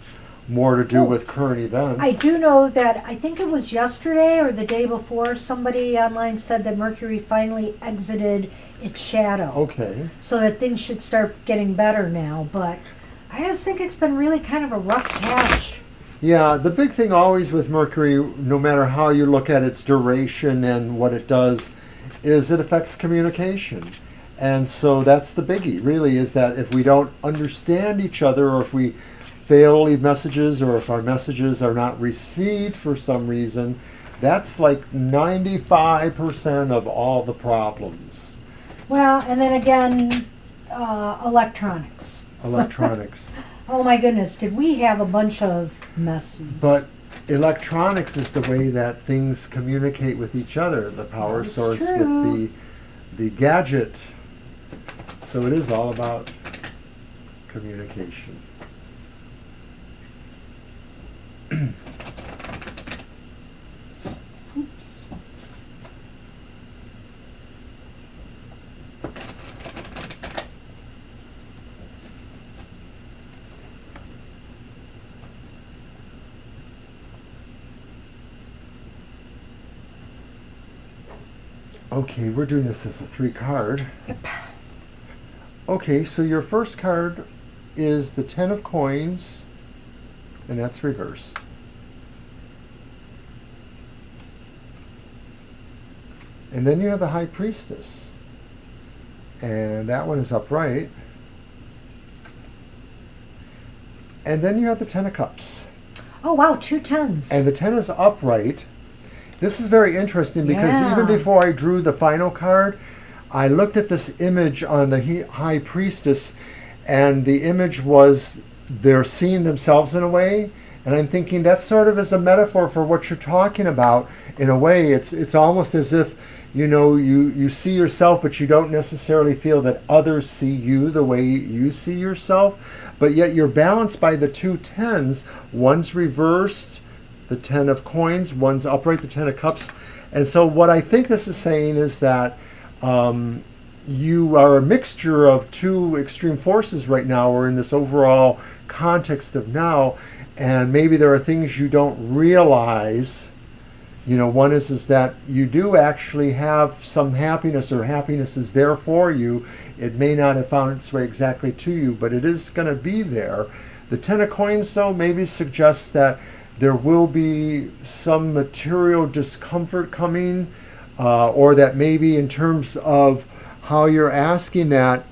more to do with current events.
I do know that, I think it was yesterday or the day before, somebody online said that Mercury finally exited its shadow.
Okay.
So that things should start getting better now. But I just think it's been really kind of a rough patch.
Yeah, the big thing always with Mercury, no matter how you look at its duration and what it does, is it affects communication. And so that's the biggie, really, is that if we don't understand each other, or if we fail to leave messages, or if our messages are not received for some reason, that's like 95% of all the problems.
Well, and then again, electronics.
Electronics.
Oh my goodness, did we have a bunch of messes?
But electronics is the way that things communicate with each other, the power
That's
source
true.
with the gadget. So it is all about communication.
Oops.
Okay, we're doing this as a 3-card. Okay, so your first card is the 10 of coins, and that's reversed. And then you have the High Priestess, and that one is upright. And then you have the 10 of Cups.
Oh wow, 2 10s.
And the 10 is upright. This is very interesting because
Yeah.
even before I drew the final card, I looked at this image on the High Priestess, and the image was they're seeing themselves in a way. And I'm thinking that sort of is a metaphor for what you're talking about. In a way, it's almost as if, you know, you see yourself, but you don't necessarily feel that others see you the way you see yourself. But yet you're balanced by the 2 10s. One's reversed, the 10 of coins, one's upright, the 10 of cups. And so what I think this is saying is that you are a mixture of 2 extreme forces right now, or in this overall context of now, and maybe there are things you don't realize One is that you do actually have some happiness, or happiness is there for you. It may not have found its way exactly to you, but it is going to be there. The Ten of Coins, though, maybe suggests that there will be some material discomfort coming, or that maybe in terms of how you're asking that,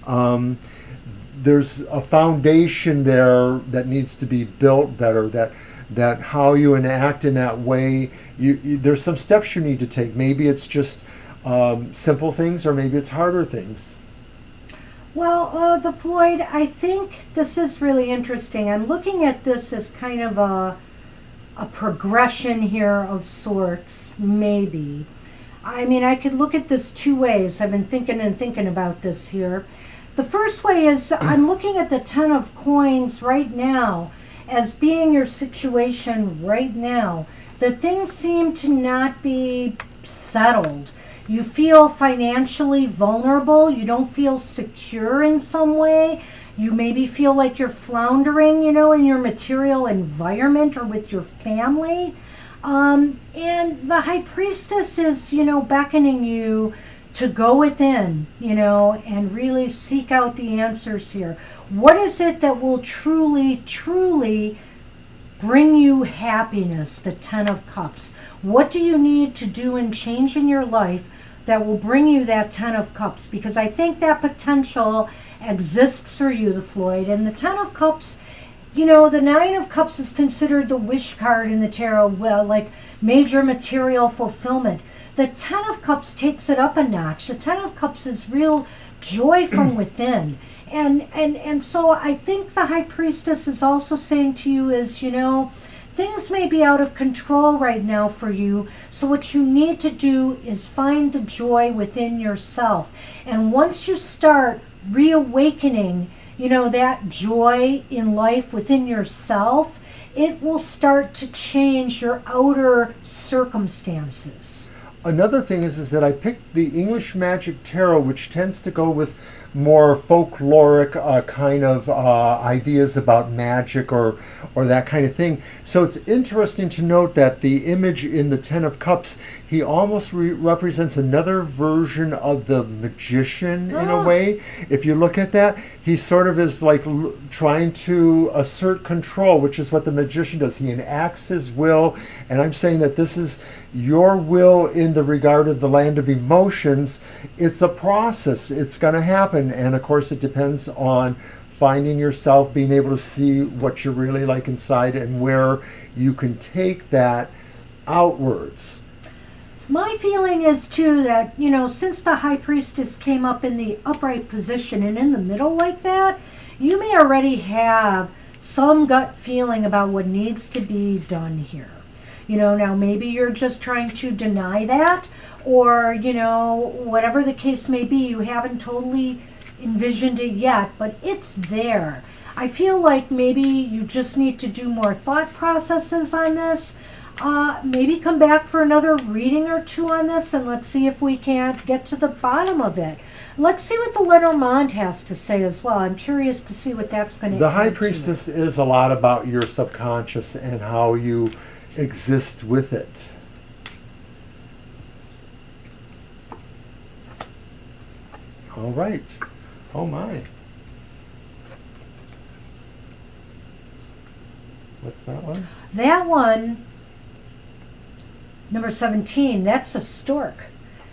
there's a foundation there that needs to be built better, that how you enact in that way, there's some steps you need to take. Maybe it's just simple things, or maybe it's harder things.
Well, the Floyd, I think this is really interesting. I'm looking at this as kind of a progression here of sorts, maybe. I mean, I could look at this two ways. I've been thinking about this here. The first way is I'm looking at the Ten of Coins right now as being your situation right now. The things seem to not be settled. You feel financially vulnerable. You don't feel secure in some way. You maybe feel like you're floundering, in your material environment or with your family. And the High Priestess is, beckoning you to go within, and really seek out the answers here. What is it that will truly, truly bring you happiness, the Ten of Cups? What do you need to do and change in your life that will bring you that Ten of Cups? Because I think that potential exists for you, the Floyd. And the Ten of Cups, the Nine of Cups is considered the wish card in the tarot, like major material fulfillment. The Ten of Cups takes it up a notch. The Ten of Cups is real joy from within. And so I think the High Priestess is also saying to you is, things may be out of control right now for you. So what you need to do is find the joy within yourself. And once you start reawakening, that joy in life within yourself, it will start to change your outer circumstances.
Another thing is that I picked the English Magic Tarot, which tends to go with more folkloric kind of ideas about magic or that kind of thing. So it's interesting to note that the image in the Ten of Cups, he almost represents another version of the magician in a way. If you look at that, he sort of is like trying to assert control, which is what the magician does. He enacts his will, and I'm saying that this is your will in the regard of the land of emotions. It's a process. It's going to happen. And of course, it depends on finding yourself, being able to see what you're really like inside and where you can take that outwards.
My feeling is, too, that, since the High Priestess came up in the upright position and in the middle like that, you may already have some gut feeling about what needs to be done here. Now maybe you're just trying to deny that, or, whatever the case may be, you haven't totally envisioned it yet, but it's there. I feel like maybe you just need to do more thought processes on this. Maybe come back for another reading or two on this, and let's see if we can't get to the bottom of it. Let's see what the Lenormand has to say as well. I'm curious to see what that's going to
The High Priestess is a lot about your subconscious and how you exist with it. All right. Oh my. What's that one?
That one, number 17, that's a stork.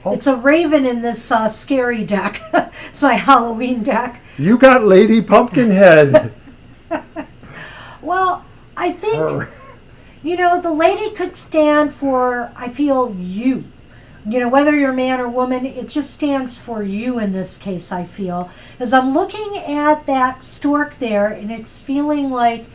Oh. It's a raven in this scary deck. It's my Halloween deck.
You got Lady Pumpkinhead.
Well, I think, the lady could stand for, I feel, you. Whether you're man or woman, it just stands for you in this case, I feel. As I'm looking at that stork there, and it's feeling like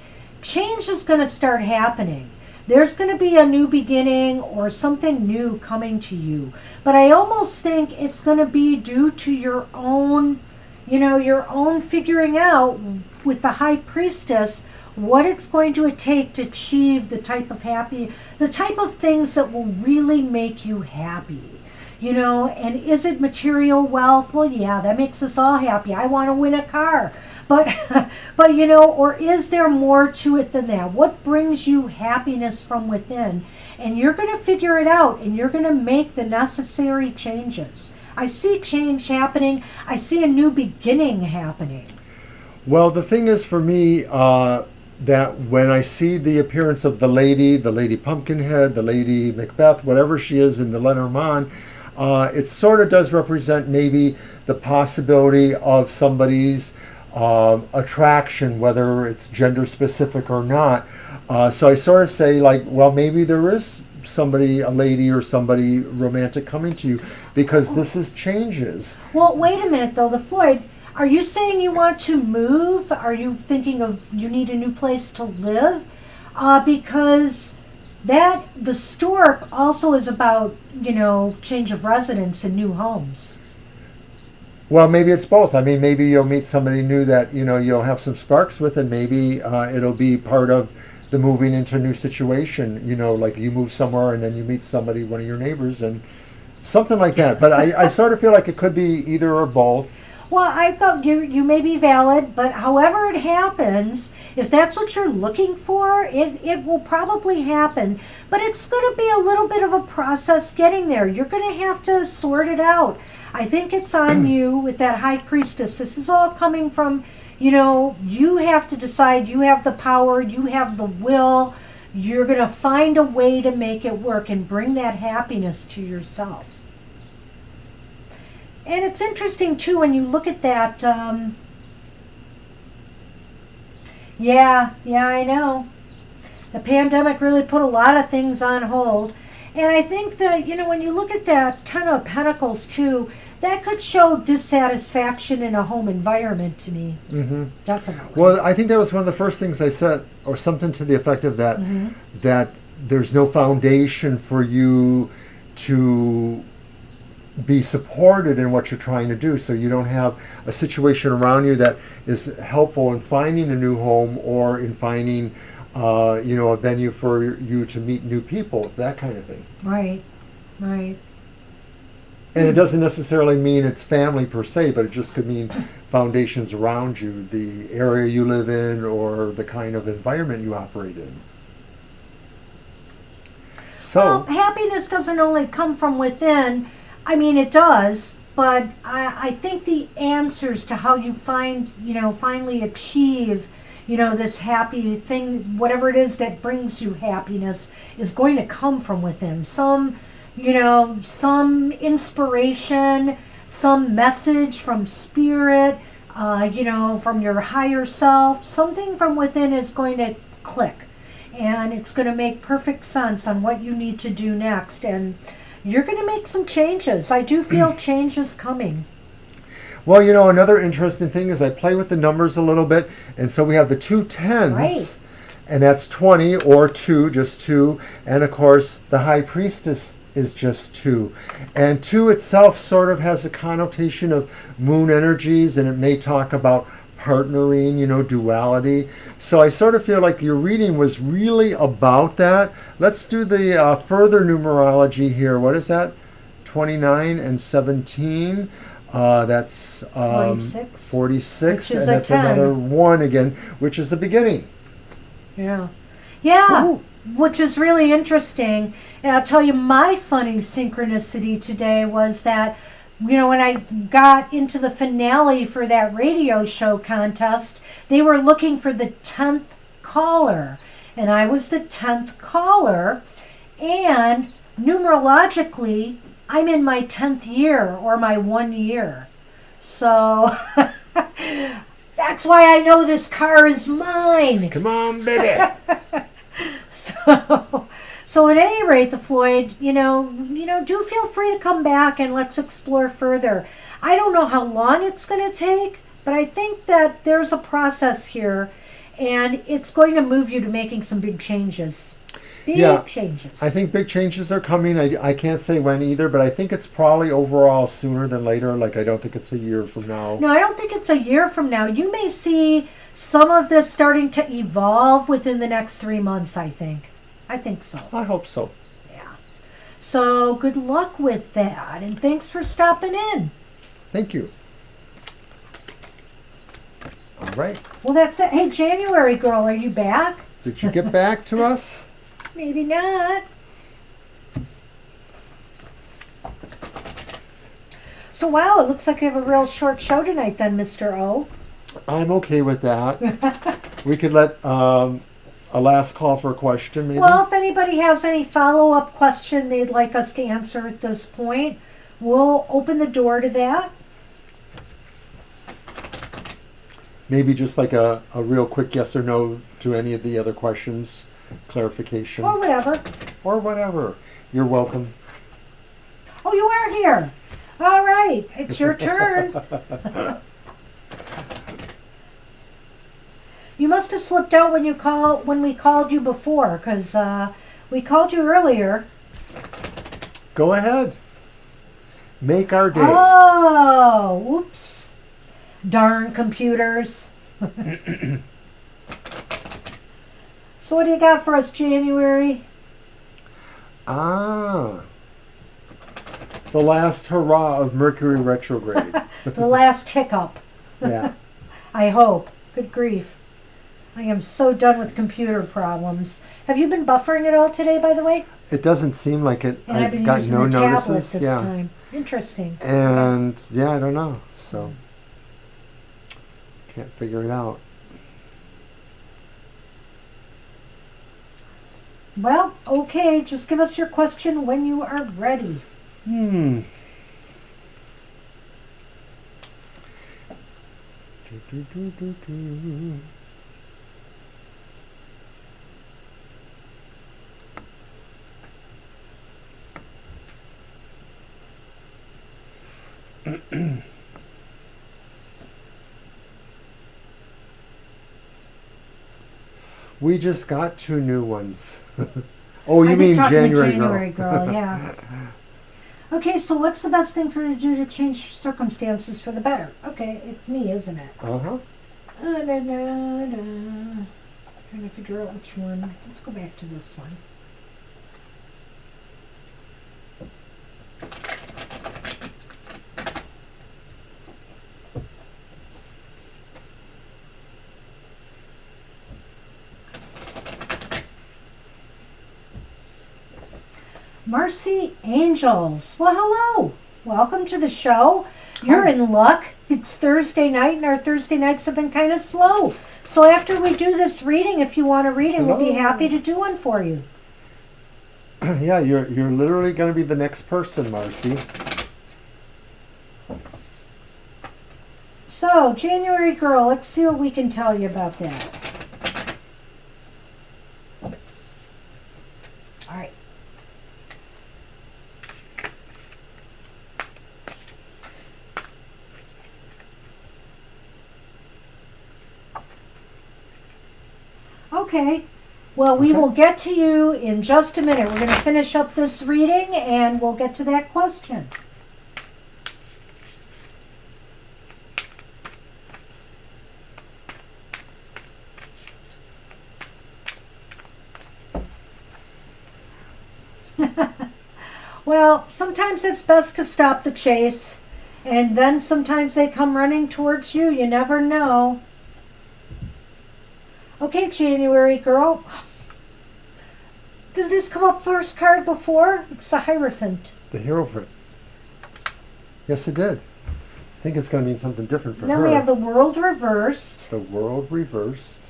change is going to start happening. There's going to be a new beginning or something new coming to you. But I almost think it's going to be due to your own, your own figuring out with the High Priestess what it's going to take to achieve the type of things that will really make you happy. And is it material wealth? Well, yeah, that makes us all happy. I want to win a car. But, but or is there more to it than that? What brings you happiness from within? And you're going to figure it out, and you're going to make the necessary changes. I see change happening. I see a new beginning happening.
Well, the thing is for me, that when I see the appearance of the Lady Pumpkinhead, the Lady Macbeth, whatever she is in the Lenormand, it sort of does represent maybe the possibility of somebody's attraction, whether it's gender specific or not. So I sort of say, like, well, maybe there is somebody, a lady or somebody romantic coming to you, because this is changes.
Well, wait a minute though, the Floyd. Are you saying you want to move? Are you thinking of you need a new place to live? Because the stork also is about, change of residence and new homes.
Well, maybe it's both. I mean, maybe you'll meet somebody new that, you'll have some sparks with, and maybe it'll be part of the moving into a new situation. Like you move somewhere and then you meet somebody, one of your neighbors, and something like that. But I sort of feel like it could be either or both.
Well, you may be valid, but however it happens, if that's what you're looking for, it will probably happen. But it's going to be a little bit of a process getting there. You're going to have to sort it out. I think it's on you with that High Priestess. This is all coming from, you have to decide. You have the power. You have the will. You're going to find a way to make it work and bring that happiness to yourself. And it's interesting, too, when you look at that. Yeah, I know. The pandemic really put a lot of things on hold. And I think that, when you look at that Ten of Pentacles, too, that could show dissatisfaction in a home environment to me. Mm-hmm. Definitely.
Well, I think that was one of the first things I said, or something to the effect of that, that there's no foundation for you to be supported in what you're trying to do, so you don't have a situation around you that is helpful in finding a new home or in finding a venue for you to meet new people, that kind of thing.
Right.
And it doesn't necessarily mean it's family per se, but it just could mean foundations around you, the area you live in, or the kind of environment you operate in. So,
well, happiness doesn't only come from within. I mean, it does, but I think the answers to how you finally achieve, this happy thing, whatever it is that brings you happiness, is going to come from within. Some inspiration, some message from spirit, from your higher self. Something from within is going to click, and it's going to make perfect sense on what you need to do next. And you're going to make some changes. I do feel changes coming.
Well, another interesting thing is I play with the numbers a little bit. And so we have the 2 10s. Right. And that's 20 or 2, just 2. And of course, the High Priestess is just 2. And 2 itself sort of has a connotation of moon energies, and it may talk about partnering, duality. So I sort of feel like your reading was really about that. Let's do the further numerology here. What is that? 29 and 17. That's 46. And that's
10.
Another 1 again, which is the beginning.
Yeah. Ooh. Which is really interesting. And I'll tell you, my funny synchronicity today was that when I got into the finale for that radio show contest, they were looking for the 10th caller. And I was the 10th caller. And numerologically, I'm in my 10th year, or my 1 year. So that's why I know this car is mine.
Come on, baby.
So at any rate, the Floyd, do feel free to come back and let's explore further. I don't know how long it's going to take, but I think that there's a process here, and it's going to move you to making some big changes. Big changes.
I think big changes are coming. I can't say when either, but I think it's probably overall sooner than later. Like, I don't think it's a year from now.
No, I don't think it's a year from now. You may see some of this starting to evolve within the next 3 months, I think. I think so.
I hope so.
Yeah. So good luck with that, and thanks for stopping in.
Thank you. All right.
Well, that's it. Hey, January girl, are you back?
Did you get back to us?
Maybe not. So, wow, it looks like you have a real short show tonight then, Mr. O.
I'm okay with that. We could let a last call for a question, maybe.
Well, if anybody has any follow-up question they'd like us to answer at this point, we'll open the door to that.
Maybe just like a real quick yes or no to any of the other questions, clarification.
Or whatever.
Or whatever. You're welcome.
Oh, you are here. All right, it's your turn. You must have slipped out when we called you before, because we called you earlier.
Go ahead. Make our day.
Oh, whoops. Darn computers. So what do you got for us, January?
The last hurrah of Mercury retrograde.
The last hiccup.
Yeah.
I hope. Good grief. I am so done with computer problems. Have you been buffering it all today, by the way?
It doesn't seem like it.
And I've been
got
using
no
the tablet
notices.
this time. Interesting.
And yeah, I don't know. So can't figure it out.
Well, okay. Just give us your question when you are ready.
Do, do, do, do, do. We just got 2 new ones. Oh, you mean January girl?
January girl, yeah. Okay, so what's the best thing for you to do to change circumstances for the better? Okay, it's me, isn't it?
Uh-huh.
Trying to figure out which one. Let's go back to this one. Mercy Angels. Well, hello. Welcome to the show. You're in luck. It's Thursday night, and our Thursday nights have been kind of slow. So after we do this reading, if you want a reading, we'll be happy to do one for you.
Yeah, you're literally going to be the next person, Marcy.
So, January girl, let's see what we can tell you about that. All right. Okay. Well, we will get to you in just a minute. We're going to finish up this reading and we'll get to that question. Well, sometimes it's best to stop the chase, and then sometimes they come running towards you. You never know. Okay, January girl. Did this come up first card before? It's the Hierophant.
The Hierophant. Yes, it did. I think it's going to mean something different for
Then
her.
we have the World reversed.
The World reversed.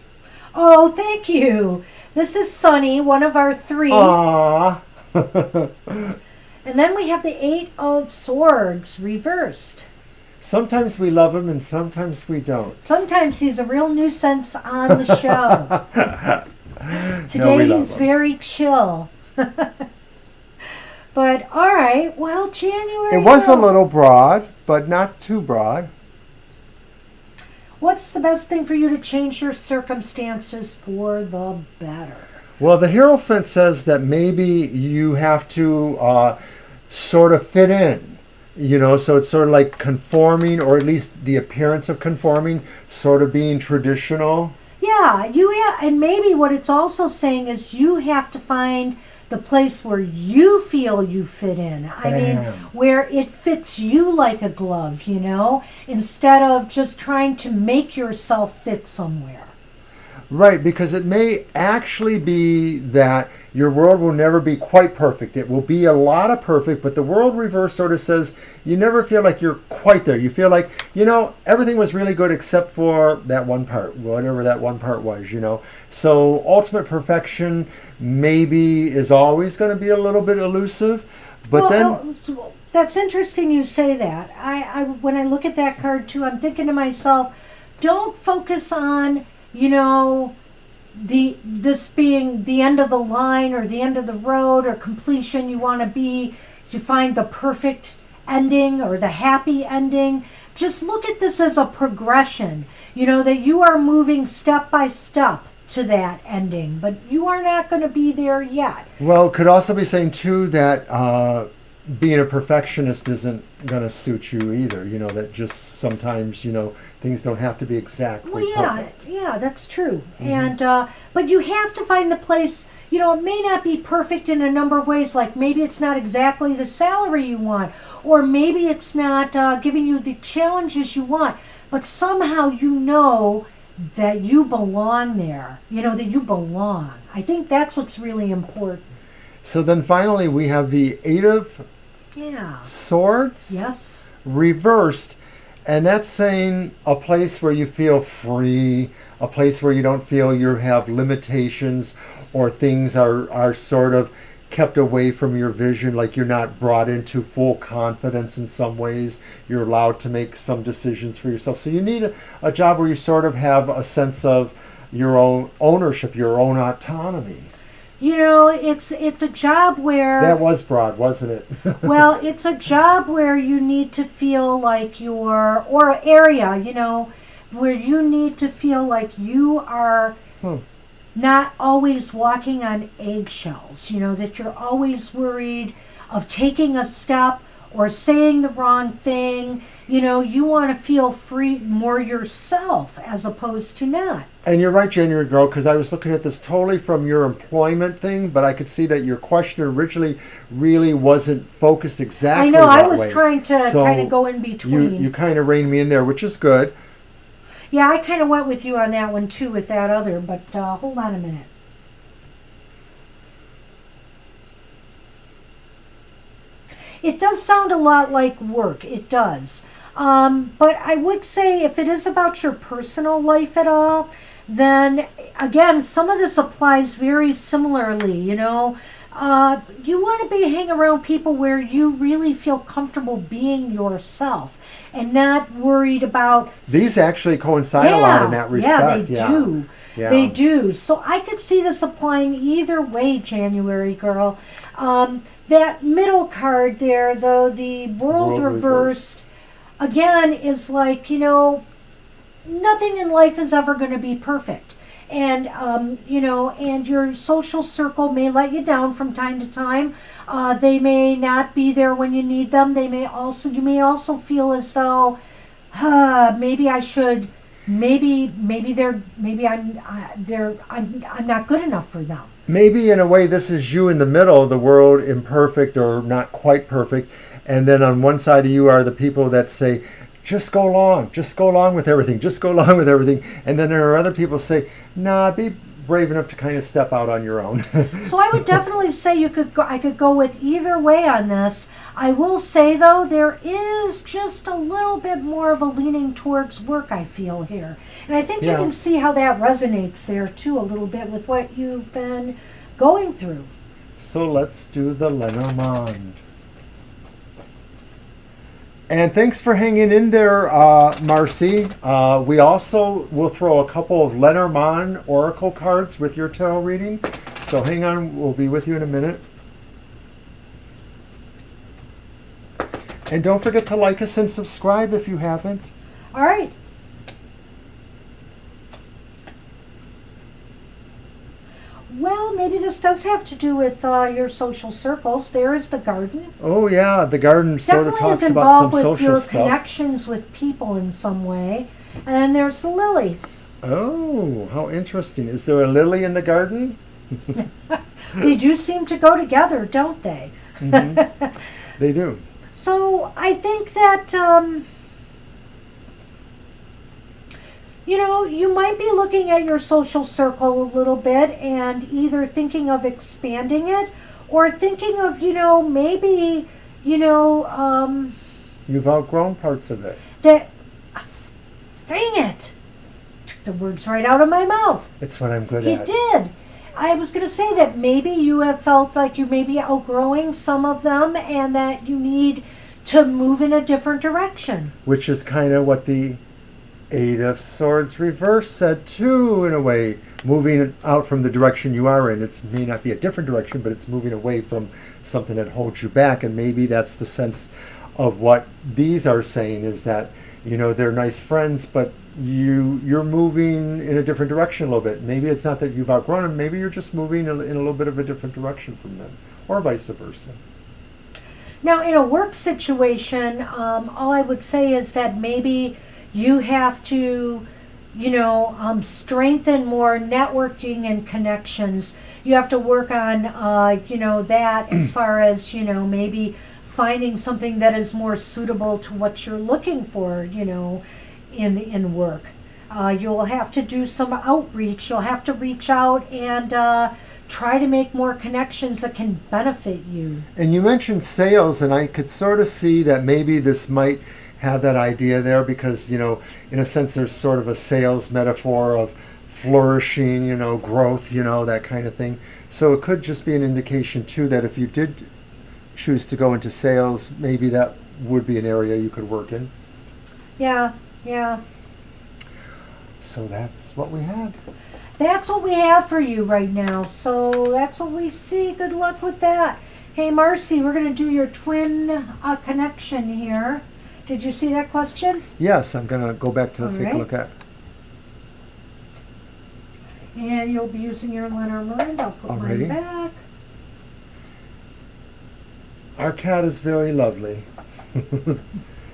Oh, thank you. This is Sunny, one of our 3.
Aww.
And then we have the 8 of Swords reversed.
Sometimes we love him and sometimes we don't.
Sometimes he's a real nuisance on the show. Today he's very chill. But all right, well, January.
It was a little broad, but not too broad.
What's the best thing for you to change your circumstances for the better?
Well, the Hierophant says that maybe you have to sort of fit in, you know, so it's sort of like conforming, or at least the appearance of conforming, sort of being traditional.
Yeah, and maybe what it's also saying is you have to find the place where you feel you fit in. I mean, where it fits you like a glove, you know, instead of just trying to make yourself fit somewhere.
Right, because it may actually be that your world will never be quite perfect. It will be a lot of perfect, but the world reverse sort of says you never feel like you're quite there. You feel like, you know, everything was really good except for that one part, whatever that one part was, you know. So ultimate perfection maybe is always going to be a little bit elusive, but
that's interesting you say that. I when I look at that card too, I'm thinking to myself, don't focus on, you know, this being the end of the line or the end of the road or completion. You want to be, you find the perfect ending or the happy ending. Just look at this as a progression, you know, that you are moving step by step to that ending, but you are not going to be there yet.
Well, it could also be saying too that being a perfectionist isn't going to suit you either. You know, that just sometimes, you know, things don't have to be exactly perfect.
Yeah, that's true. And but you have to find the place. You know, it may not be perfect in a number of ways. Like maybe it's not exactly the salary you want, or maybe it's not giving you the challenges you want. But somehow you know that you belong there. You know that you belong. I think that's what's really important.
So then finally we have the Eight of Swords.
Yes.
Reversed. And that's saying a place where you feel free, a place where you don't feel you have limitations or things are sort of kept away from your vision, like you're not brought into full confidence in some ways. You're allowed to make some decisions for yourself. So you need a job where you sort of have a sense of your own ownership, your own autonomy.
You know, it's a job where...
That was broad, wasn't it?
Well, it's a job where you need to feel like you're... Or an area, you know, where you need to feel like you are not always walking on eggshells. You know, that you're always worried of taking a step or saying the wrong thing. You know, you want to feel free, more yourself as opposed to not.
And you're right, January girl, because I was looking at this totally from your employment thing, but I could see that your question originally really wasn't focused exactly that way.
I know, I was trying to kind of go in between.
You kind of reined me in there, which is good.
Yeah, I kind of went with you on that one too with that other, but hold on a minute. It does sound a lot like work, it does. But I would say if it is about your personal life at all, then again, some of this applies very similarly, you know. You want to hang around people where you really feel comfortable being yourself and not worried about...
These actually coincide a lot in that respect.
Yeah, they do. Yeah. They do. So I could see this applying either way, January girl. That middle card there, though, the world reversed, again, is like, you know, nothing in life is ever going to be perfect. And, you know, and your social circle may let you down from time to time. They may not be there when you need them. You may also feel as though, maybe I should, maybe I'm not good enough for them.
Maybe in a way this is you in the middle, the world imperfect or not quite perfect. And then on one side of you are the people that say, just go along with everything, just go along with everything. And then there are other people say, nah, be brave enough to kind of step out on your own.
So I would definitely say I could go with either way on this. I will say, though, there is just a little bit more of a leaning towards work, I feel here. And I think you can see how that resonates there, too, a little bit with what you've been going through.
So let's do the Lenormand. And thanks for hanging in there, Marcy. We also will throw a couple of Lenormand oracle cards with your tarot reading. So hang on, we'll be with you in a minute. And don't forget to like us and subscribe if you haven't.
All right. Well, maybe this does have to do with your social circles. There is the garden.
Oh, yeah. The garden sort of talks about some social stuff. Definitely is involved with your connections
with people in some way. And then there's the lily.
Oh, how interesting. Is there a lily in the garden?
They do seem to go together, don't they?
They do.
So I think that, you might be looking at your social circle a little bit and either thinking of expanding it or thinking of, maybe,
You've outgrown parts of it.
that, dang it, took the words right out of my mouth.
It's what I'm good
He
at.
did. I was going to say that maybe you have felt like you may be outgrowing some of them and that you need to move in a different direction.
Which is kind of what the Eight of Swords reverse said too, in a way. Moving out from the direction you are in. It may not be a different direction, but it's moving away from something that holds you back. And maybe that's the sense of what these are saying, is that, they're nice friends, but you're moving in a different direction a little bit. Maybe it's not that you've outgrown them. Maybe you're just moving in a little bit of a different direction from them, or vice versa.
Now, in a work situation, all I would say is that maybe you have to, strengthen more networking and connections. You have to work on, that as far as, maybe finding something that is more suitable to what you're looking for, in work. You'll have to do some outreach. You'll have to reach out and try to make more connections that can benefit you.
And you mentioned sales, and I could sort of see that maybe this might have that idea there because, in a sense, there's sort of a sales metaphor of flourishing, growth, that kind of thing. So it could just be an indication, too, that if you did choose to go into sales, maybe that would be an area you could work in.
Yeah.
So that's what we had.
That's what we have for you right now. So that's what we see. Good luck with that. Hey, Marcy, we're going to do your twin connection here. Did you see that question?
Yes, I'm going to go back to take
right.
a look at.
And you'll be using your Lenormand. I'll put
Alrighty.
mine back.
Our cat is very lovely.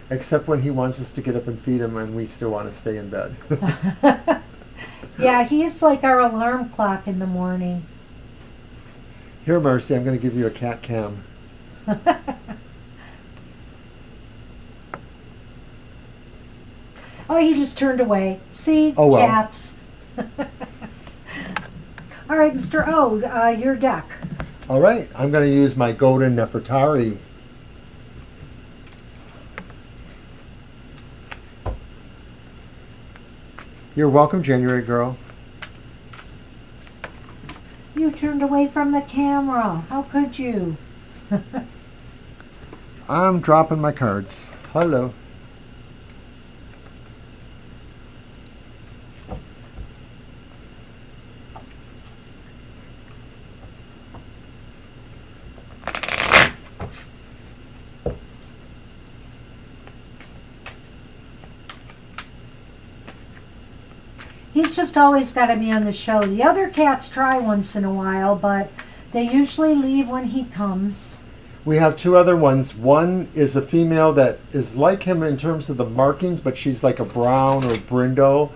Except when he wants us to get up and feed him and we still want to stay in bed.
Yeah, he's like our alarm clock in the morning.
Here, Marcy, I'm going to give you a cat cam.
Oh, he just turned away. See?
Oh, well.
Cats. All right, Mr. O, your deck.
All right, I'm going to use my Golden Nefertari. You're welcome, January girl.
You turned away from the camera. How could you?
I'm dropping my cards. Hello.
He's just always got to be on the show. The other cats try once in a while, but they usually leave when he comes.
We have two other ones. One is a female that is like him in terms of the markings, but she's like a brown or brindle.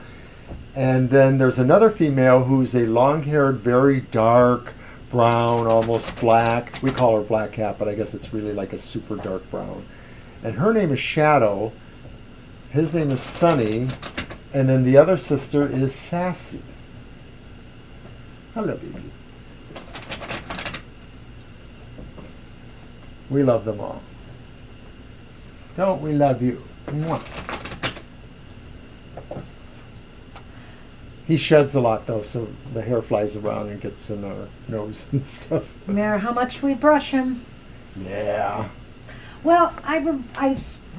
And then there's another female who's a long-haired, very dark brown, almost black. We call her Black Cat, but I guess it's really like a super dark brown. And her name is Shadow. His name is Sunny. And then the other sister is Sassy. Hello, baby. We love them all. Don't we love you? Mwah. He sheds a lot, though, so the hair flies around and gets in our nose and stuff.
No matter how much we brush him.
Yeah.
Well, I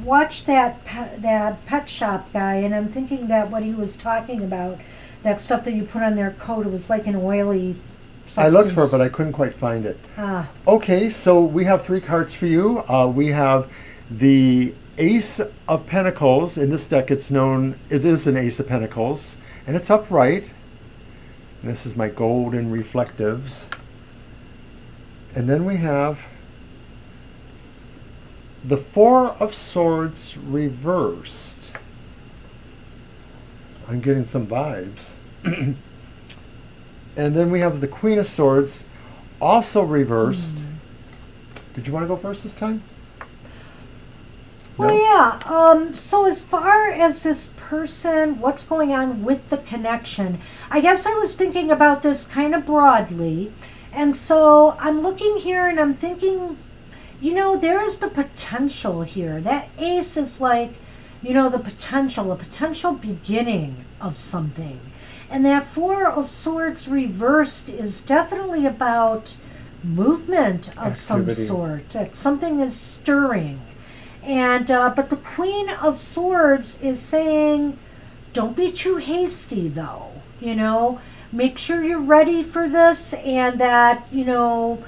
watched that pet shop guy, and I'm thinking that what he was talking about, that stuff that you put on their coat, it was like an oily substance.
I looked for it, but I couldn't quite find it.
Ah.
Okay, so we have three cards for you. We have the Ace of Pentacles. In this deck, it is an Ace of Pentacles, and it's upright. And this is my golden reflectives. And then we have the Four of Swords reversed. I'm getting some vibes. And then we have the Queen of Swords, also reversed. Did you want to go first this time?
Well,
No?
yeah. So as far as this person, what's going on with the connection? I guess I was thinking about this kind of broadly. And so I'm looking here and I'm thinking, there is the potential here. That ace is like, the potential, a potential beginning of something. And that Four of Swords reversed is definitely about movement of some
Activity.
sort. Something is stirring. And but the Queen of Swords is saying, don't be too hasty, though. Make sure you're ready for this, and that you're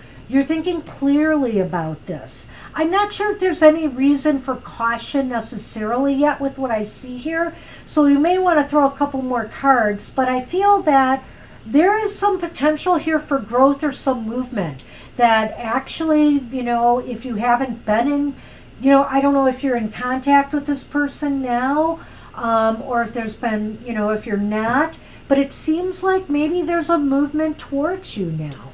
thinking clearly about this. I'm not sure if there's any reason for caution necessarily yet with what I see here, so you may want to throw a couple more cards. But I feel that there is some potential here for growth or some movement. That actually, if you haven't been in. I don't know if you're in contact with this person now, or if there's been, if you're not, but it seems like maybe there's a movement towards you now.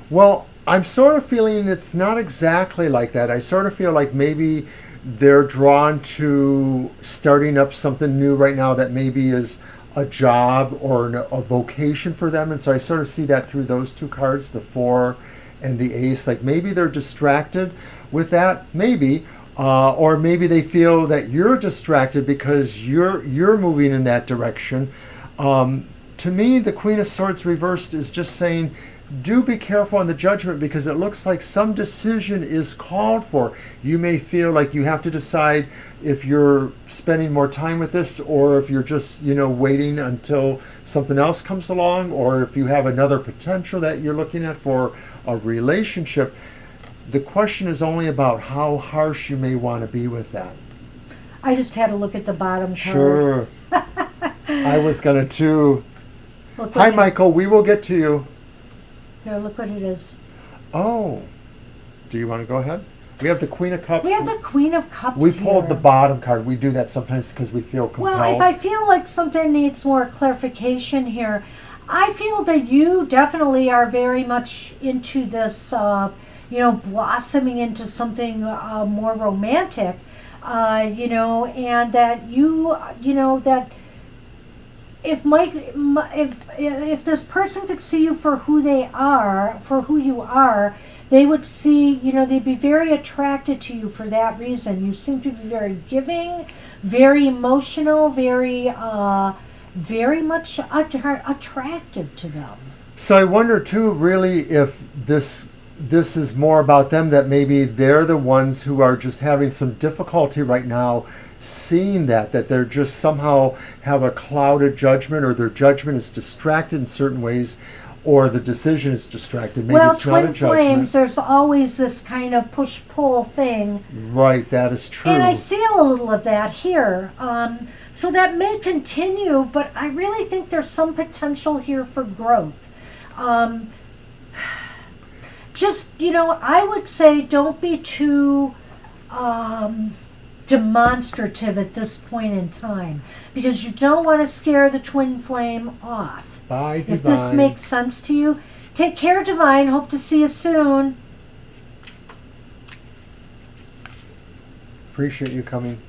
Well, I'm sort of feeling it's not exactly like that. I sort of feel like maybe they're drawn to starting up something new right now that maybe is a job or a vocation for them. And so I sort of see that through those two cards, the Four and the Ace. Like maybe they're distracted with that, maybe. Or maybe they feel that you're distracted because you're moving in that direction. To me, the Queen of Swords reversed is just saying, do be careful on the judgment, because it looks like some decision is called for. You may feel like you have to decide if you're spending more time with this, or if you're just, waiting until something else comes along, or if you have another potential that you're looking at for a relationship. The question is only about how harsh you may want to be with that.
I just had to look at the bottom card.
Sure. I was going to too.
Look
Hi,
what
Michael. We will get to you.
Here, look what it is.
Oh. Do you want to go ahead? We have the Queen of Cups.
We have the Queen of Cups
We pulled
here.
the bottom card. We do that sometimes because we feel compelled.
Well, if I feel like something needs more clarification here, I feel that you definitely are very much into this, blossoming into something more romantic, and that that if this person could see you for who you are, they would see, they'd be very attracted to you for that reason. You seem to be very giving, very emotional, very much attractive to them.
So I wonder too, really, if this is more about them, that maybe they're the ones who are just having some difficulty right now seeing that they're just somehow have a clouded judgment, or their judgment is distracted in certain ways, or the decision is distracted. Maybe
Well,
it's not a
twin
judgment.
flames, there's always this kind of push-pull thing.
Right, that is true.
And I see a little of that here. So that may continue, but I really think there's some potential here for growth. Just, I would say don't be too demonstrative at this point in time, because you don't want to scare the twin flame off.
Bye, Divine.
If this makes sense to you, take care, Divine. Hope to see you soon.
Appreciate you coming.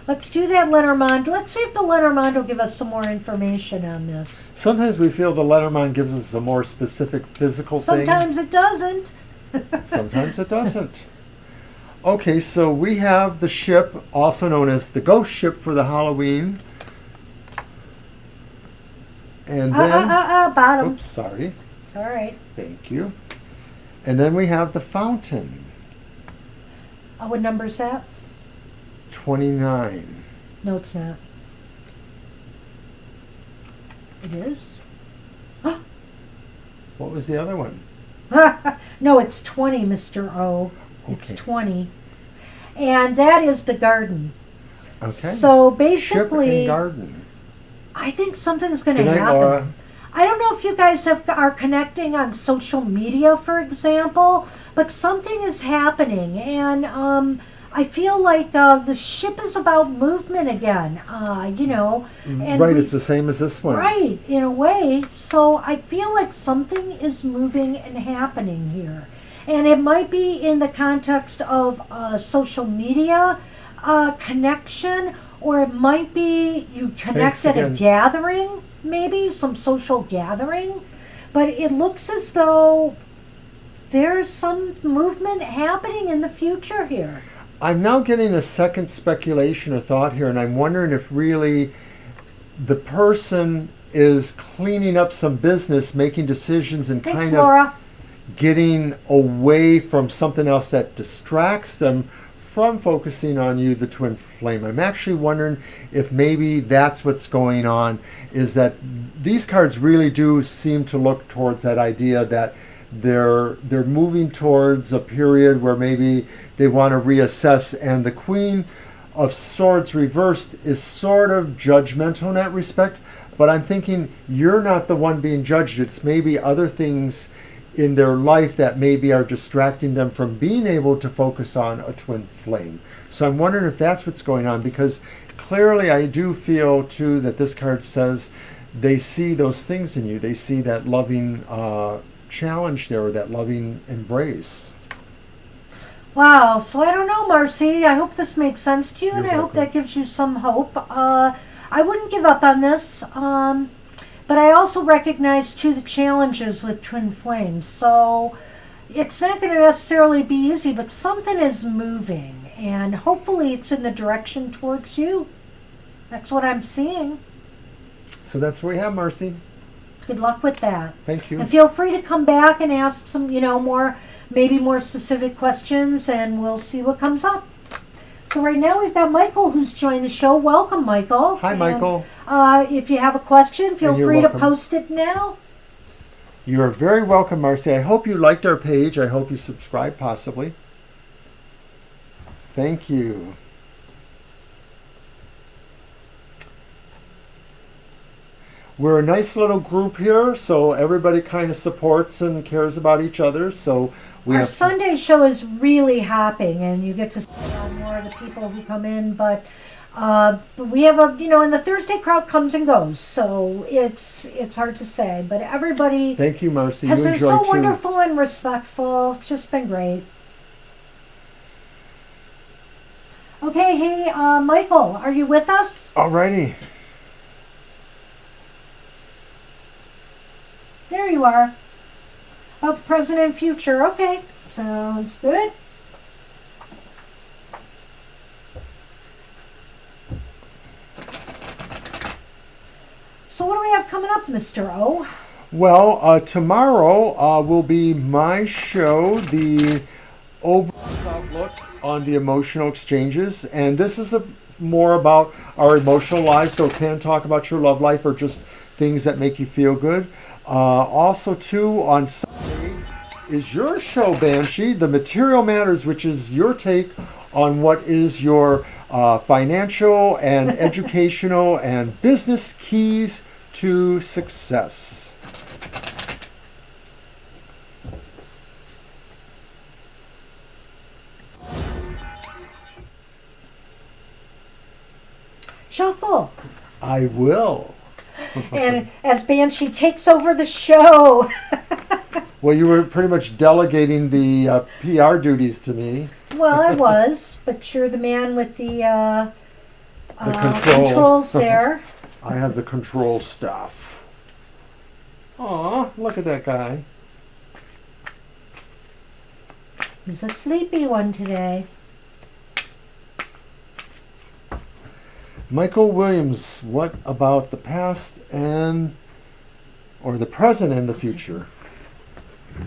Let's do that, Lenormand. Let's see if the Lenormand will give us some more information on this.
Sometimes we feel the Letterman gives us a more specific physical
Sometimes it doesn't.
thing. Sometimes it doesn't. Okay, so we have the ship, also known as the ghost ship for the Halloween. And then...
Bottom.
Oops, sorry.
All right.
Thank you. And then we have the fountain.
What number is that?
29.
No, it's not. It is?
What was the other one?
No, it's 20, Mr. O. It's
Okay.
20. And that is the garden.
Okay.
So
Ship
basically,
and garden.
I think something's going
Good
to
night,
happen.
Laura.
I don't know if you guys are connecting on social media, for example, but something is happening. And I feel like the ship is about movement again, and
Right, it's the same as this one.
right, in a way. So I feel like something is moving and happening here. And it might be in the context of social media connection, or it might be you connect at a
again.
gathering, maybe some social gathering. But it looks as though there's some movement happening in the future here.
I'm now getting a second speculation or thought here, and I'm wondering if really the person is cleaning up some business, making decisions, and
Thanks,
kind
Laura.
of getting away from something else that distracts them from focusing on you, the twin flame. I'm actually wondering if maybe that's what's going on, is that these cards really do seem to look towards that idea that they're moving towards a period where maybe they want to reassess, and the Queen of Swords reversed is sort of judgmental in that respect, but I'm thinking you're not the one being judged. It's maybe other things in their life that maybe are distracting them from being able to focus on a twin flame. So I'm wondering if that's what's going on, because clearly I do feel too that this card says they see those things in you. They see that loving challenge there, or that loving embrace.
Wow. So I don't know, Marcy. I hope this makes sense to you, and
You're
I hope
welcome.
that gives you some hope. I wouldn't give up on this, but I also recognize too the challenges with twin flames. So it's not going to necessarily be easy, but something is moving, and hopefully it's in the direction towards you. That's what I'm seeing.
So that's what we have, Marcy.
Good luck with that.
Thank you.
And feel free to come back and ask some, maybe more specific questions, and we'll see what comes up. So right now we've got Michael who's joined the show. Welcome, Michael.
Hi, Michael.
If you have a question, feel
And you're
free
welcome.
to post it now.
You're very welcome, Marcy. I hope you liked our page. I hope you subscribed, possibly. Thank you. We're a nice little group here, so everybody kind of supports and cares about each other. So we
Our
have
Sunday show is really hopping, and you get to see more of the people who come in. But we have and the Thursday crowd comes and goes, so it's hard to say. But everybody
Thank you, Marcy.
has
You
been
enjoy
so
too.
wonderful and respectful. It's just been great. Okay, hey, Michael, are you with us?
Alrighty.
There you are. About the present and future. Okay, sounds good. So what do we have coming up, Mr. O?
Well, tomorrow will be my show, the Oberon's Outlook on the Emotional Exchanges. And this is more about our emotional lives, so can talk about your love life or just things that make you feel good. Also, too, on Sunday is your show, Banshee, The Material Matters, which is your take on what is your financial and educational and business keys to success.
Shuffle.
I will.
And as Banshee takes over the show.
Well, you were pretty much delegating the PR duties to me.
Well, I was, but you're the man with the
control.
controls there.
I have the control stuff. Aw, look at that guy.
He's a sleepy one today.
Michael Williams, what about the past or the present and the future?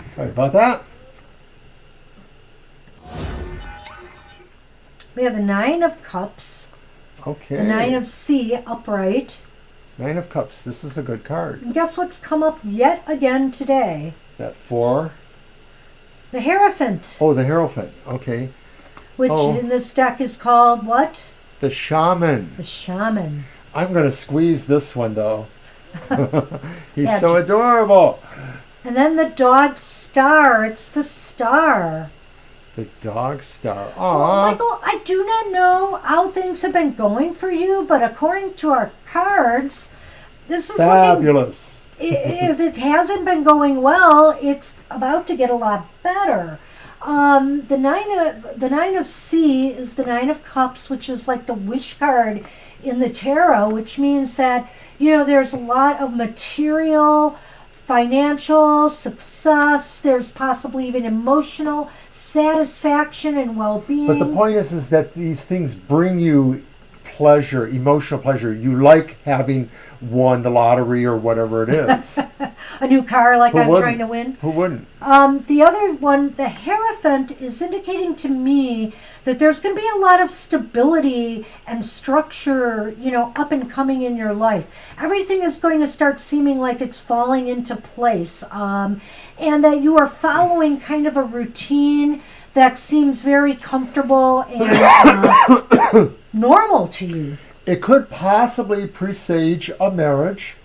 Sorry about that.
We have the Nine of Cups,
Okay.
the Nine of Sea upright.
Nine of Cups. This is a good card.
And guess what's come up yet again today?
That 4.
The Hierophant,
Oh, the Hierophant. Okay.
which
Oh.
in this deck is called what?
The Shaman.
The Shaman.
I'm going to squeeze this one, though. He's
Yeah,
so adorable.
And then the dog Star. It's the Star.
The dog star.
Well,
Aww.
Michael, I do not know how things have been going for you, but according to our cards, this is
Fabulous.
if it hasn't been going well, it's about to get a lot better. The nine of C is the Nine of Cups, which is like the wish card in the tarot, which means that there's a lot of material, financial success. There's possibly even emotional satisfaction and well-being.
But the point is that these things bring you pleasure, emotional pleasure. You like having won the lottery or whatever it is.
A new car like I'm
wouldn't?
trying to win.
Who wouldn't?
The other one, the Hierophant, is indicating to me that there's going to be a lot of stability and structure, up and coming in your life. Everything is going to start seeming like it's falling into place, and that you are following kind of a routine that seems very comfortable and normal to you.
It could possibly presage a marriage.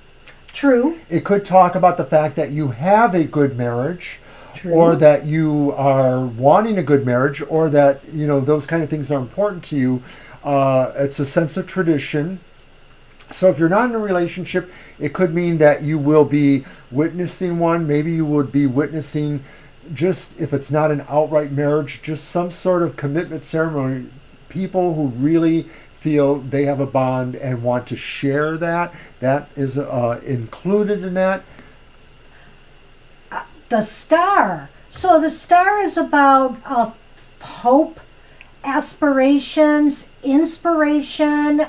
True.
It could talk about the fact that you have a good marriage.
True.
Or that you are wanting a good marriage, or that, those kind of things are important to you. It's a sense of tradition. So if you're not in a relationship, it could mean that you will be witnessing one. Maybe you would be witnessing, just if it's not an outright marriage, just some sort of commitment ceremony. People who really feel they have a bond and want to share that. That is included in that.
The Star. So the Star is about hope, aspirations, inspiration.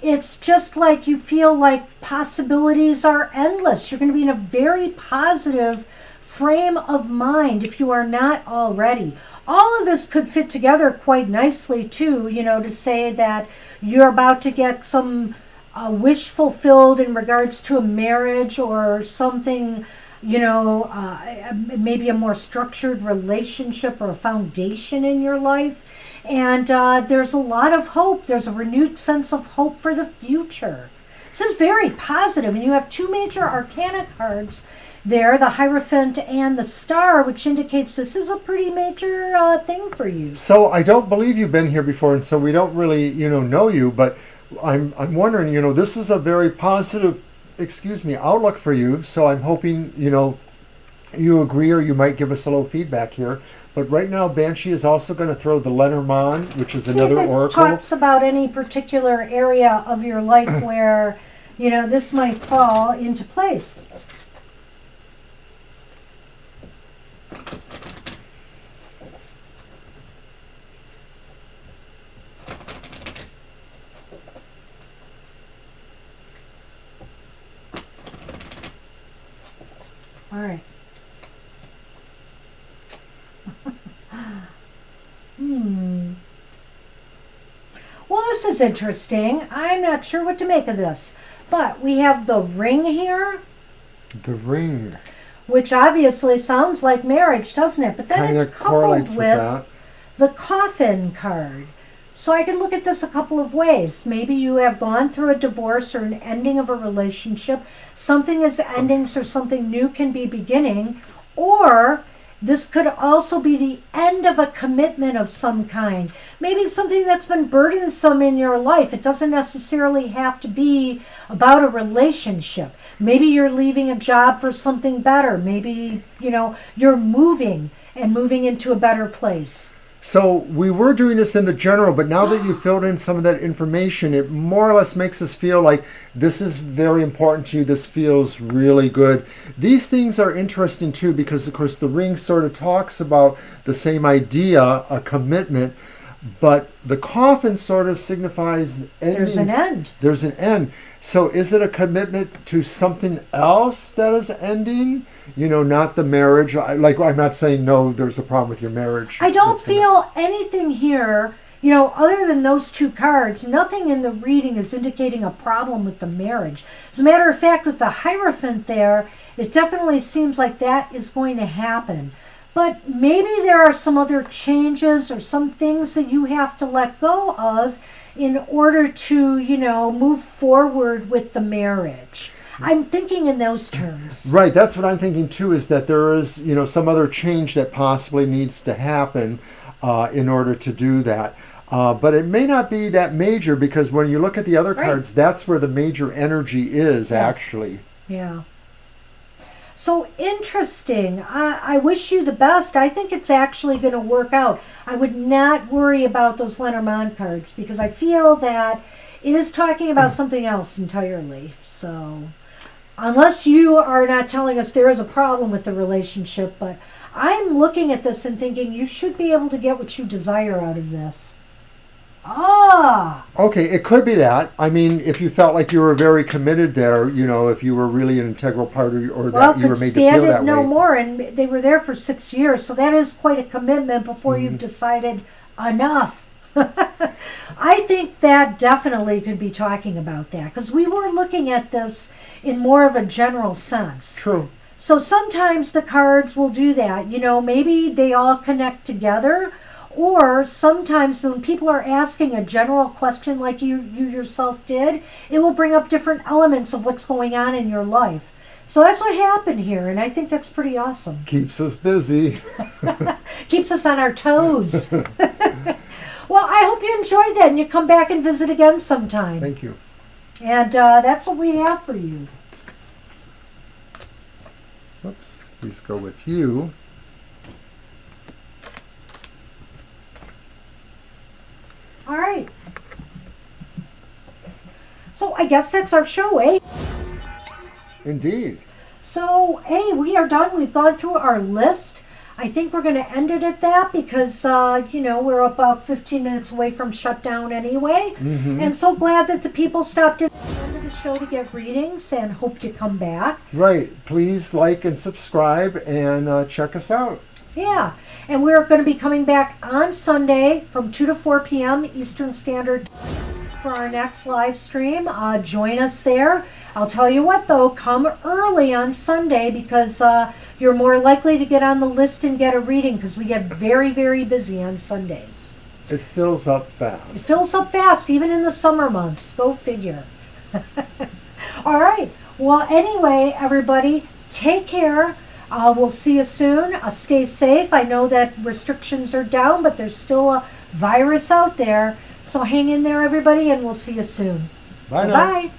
It's just like you feel like possibilities are endless. You're going to be in a very positive frame of mind if you are not already. All of this could fit together quite nicely too, to say that you're about to get some wish fulfilled in regards to a marriage or something, maybe a more structured relationship or a foundation in your life. And there's a lot of hope. There's a renewed sense of hope for the future. This is very positive, and you have two major arcana cards there, the Hierophant and the Star, which indicates this is a pretty major thing for you.
So I don't believe you've been here before, and so we don't really, know you, but I'm wondering, this is a very positive outlook for you. So I'm hoping, you agree, or you might give us a little feedback here. But right now, Banshee is also going to throw the Lenormand, which is another oracle.
Talks about any particular area of your life where, this might fall into place. All right. Well, this is interesting. I'm not sure what to make of this. But we have the Ring here.
The Ring.
Which obviously sounds like marriage, doesn't it? But then
Kinda
it's coupled with
that.
the Coffin card. So I can look at this a couple of ways. Maybe you have gone through a divorce or an ending of a relationship. Something is ending so something new can be beginning. Or this could also be the end of a commitment of some kind. Maybe something that's been burdensome in your life. It doesn't necessarily have to be about a relationship. Maybe you're leaving a job for something better. Maybe, you're moving into a better place.
So we were doing this in the general, but now that you filled in some of that information, it more or less makes us feel like this is very important to you. This feels really good. These things are interesting too, because of course the Ring sort of talks about the same idea, a commitment, but the Coffin sort of signifies ending.
There's an end.
There's an end. So is it a commitment to something else that is ending? Not the marriage. I'm not saying no, there's a problem with your marriage.
I don't feel anything here, other than those two cards. Nothing in the reading is indicating a problem with the marriage. As a matter of fact, with the Hierophant there, it definitely seems like that is going to happen. But maybe there are some other changes or some things that you have to let go of in order to, move forward with the marriage. I'm thinking in those terms.
Right, that's what I'm thinking too, is that there is, some other change that possibly needs to happen in order to do that. But it may not be that major, because when you look at the other
Right.
cards, that's where the major energy is,
Yes.
actually.
Yeah. So interesting. I wish you the best. I think it's actually going to work out. I would not worry about those Lenormand cards, because I feel that it is talking about something else entirely. So, unless you are not telling us there is a problem with the relationship, but I'm looking at this and thinking you should be able to get what you desire out of this. Ah!
Okay, it could be that. I mean, if you felt like you were very committed there, if you were really an integral part or
Well,
that you were
could
made to
stand
feel
it
that
no
way.
more, and they were there for 6 years, so that is quite a commitment before you've decided enough. I think that definitely could be talking about that, because we were looking at this in more of a general sense.
True.
So sometimes the cards will do that. Maybe they all connect together, or sometimes when people are asking a general question like you yourself did, it will bring up different elements of what's going on in your life. So that's what happened here, and I think that's pretty awesome.
Keeps us busy.
Keeps us on our toes. Well, I hope you enjoyed that and you come back and visit again sometime.
Thank you.
And that's what we have for you.
Whoops. These go with you.
All right. So I guess that's our show, eh?
Indeed.
So, hey, we are done. We've gone through our list. I think we're going to end it at that because, we're about 15 minutes away from shutdown anyway.
Mm-hmm.
And so glad that the people stopped in at the end of the show to get readings and hope to come back.
Right. Please like and subscribe and check us out.
Yeah. And we're going to be coming back on Sunday from 2 to 4 p.m. Eastern Standard Time for our next live stream. Join us there. I'll tell you what, though, come early on Sunday because you're more likely to get on the list and get a reading because we get very, very busy on Sundays.
It fills up fast.
It fills up fast, even in the summer months. Go figure. All right. Well, anyway, everybody, take care. We'll see you soon. Stay safe. I know that restrictions are down, but there's still a virus out there. So hang in there, everybody, and we'll see you soon.
Bye now.
Bye.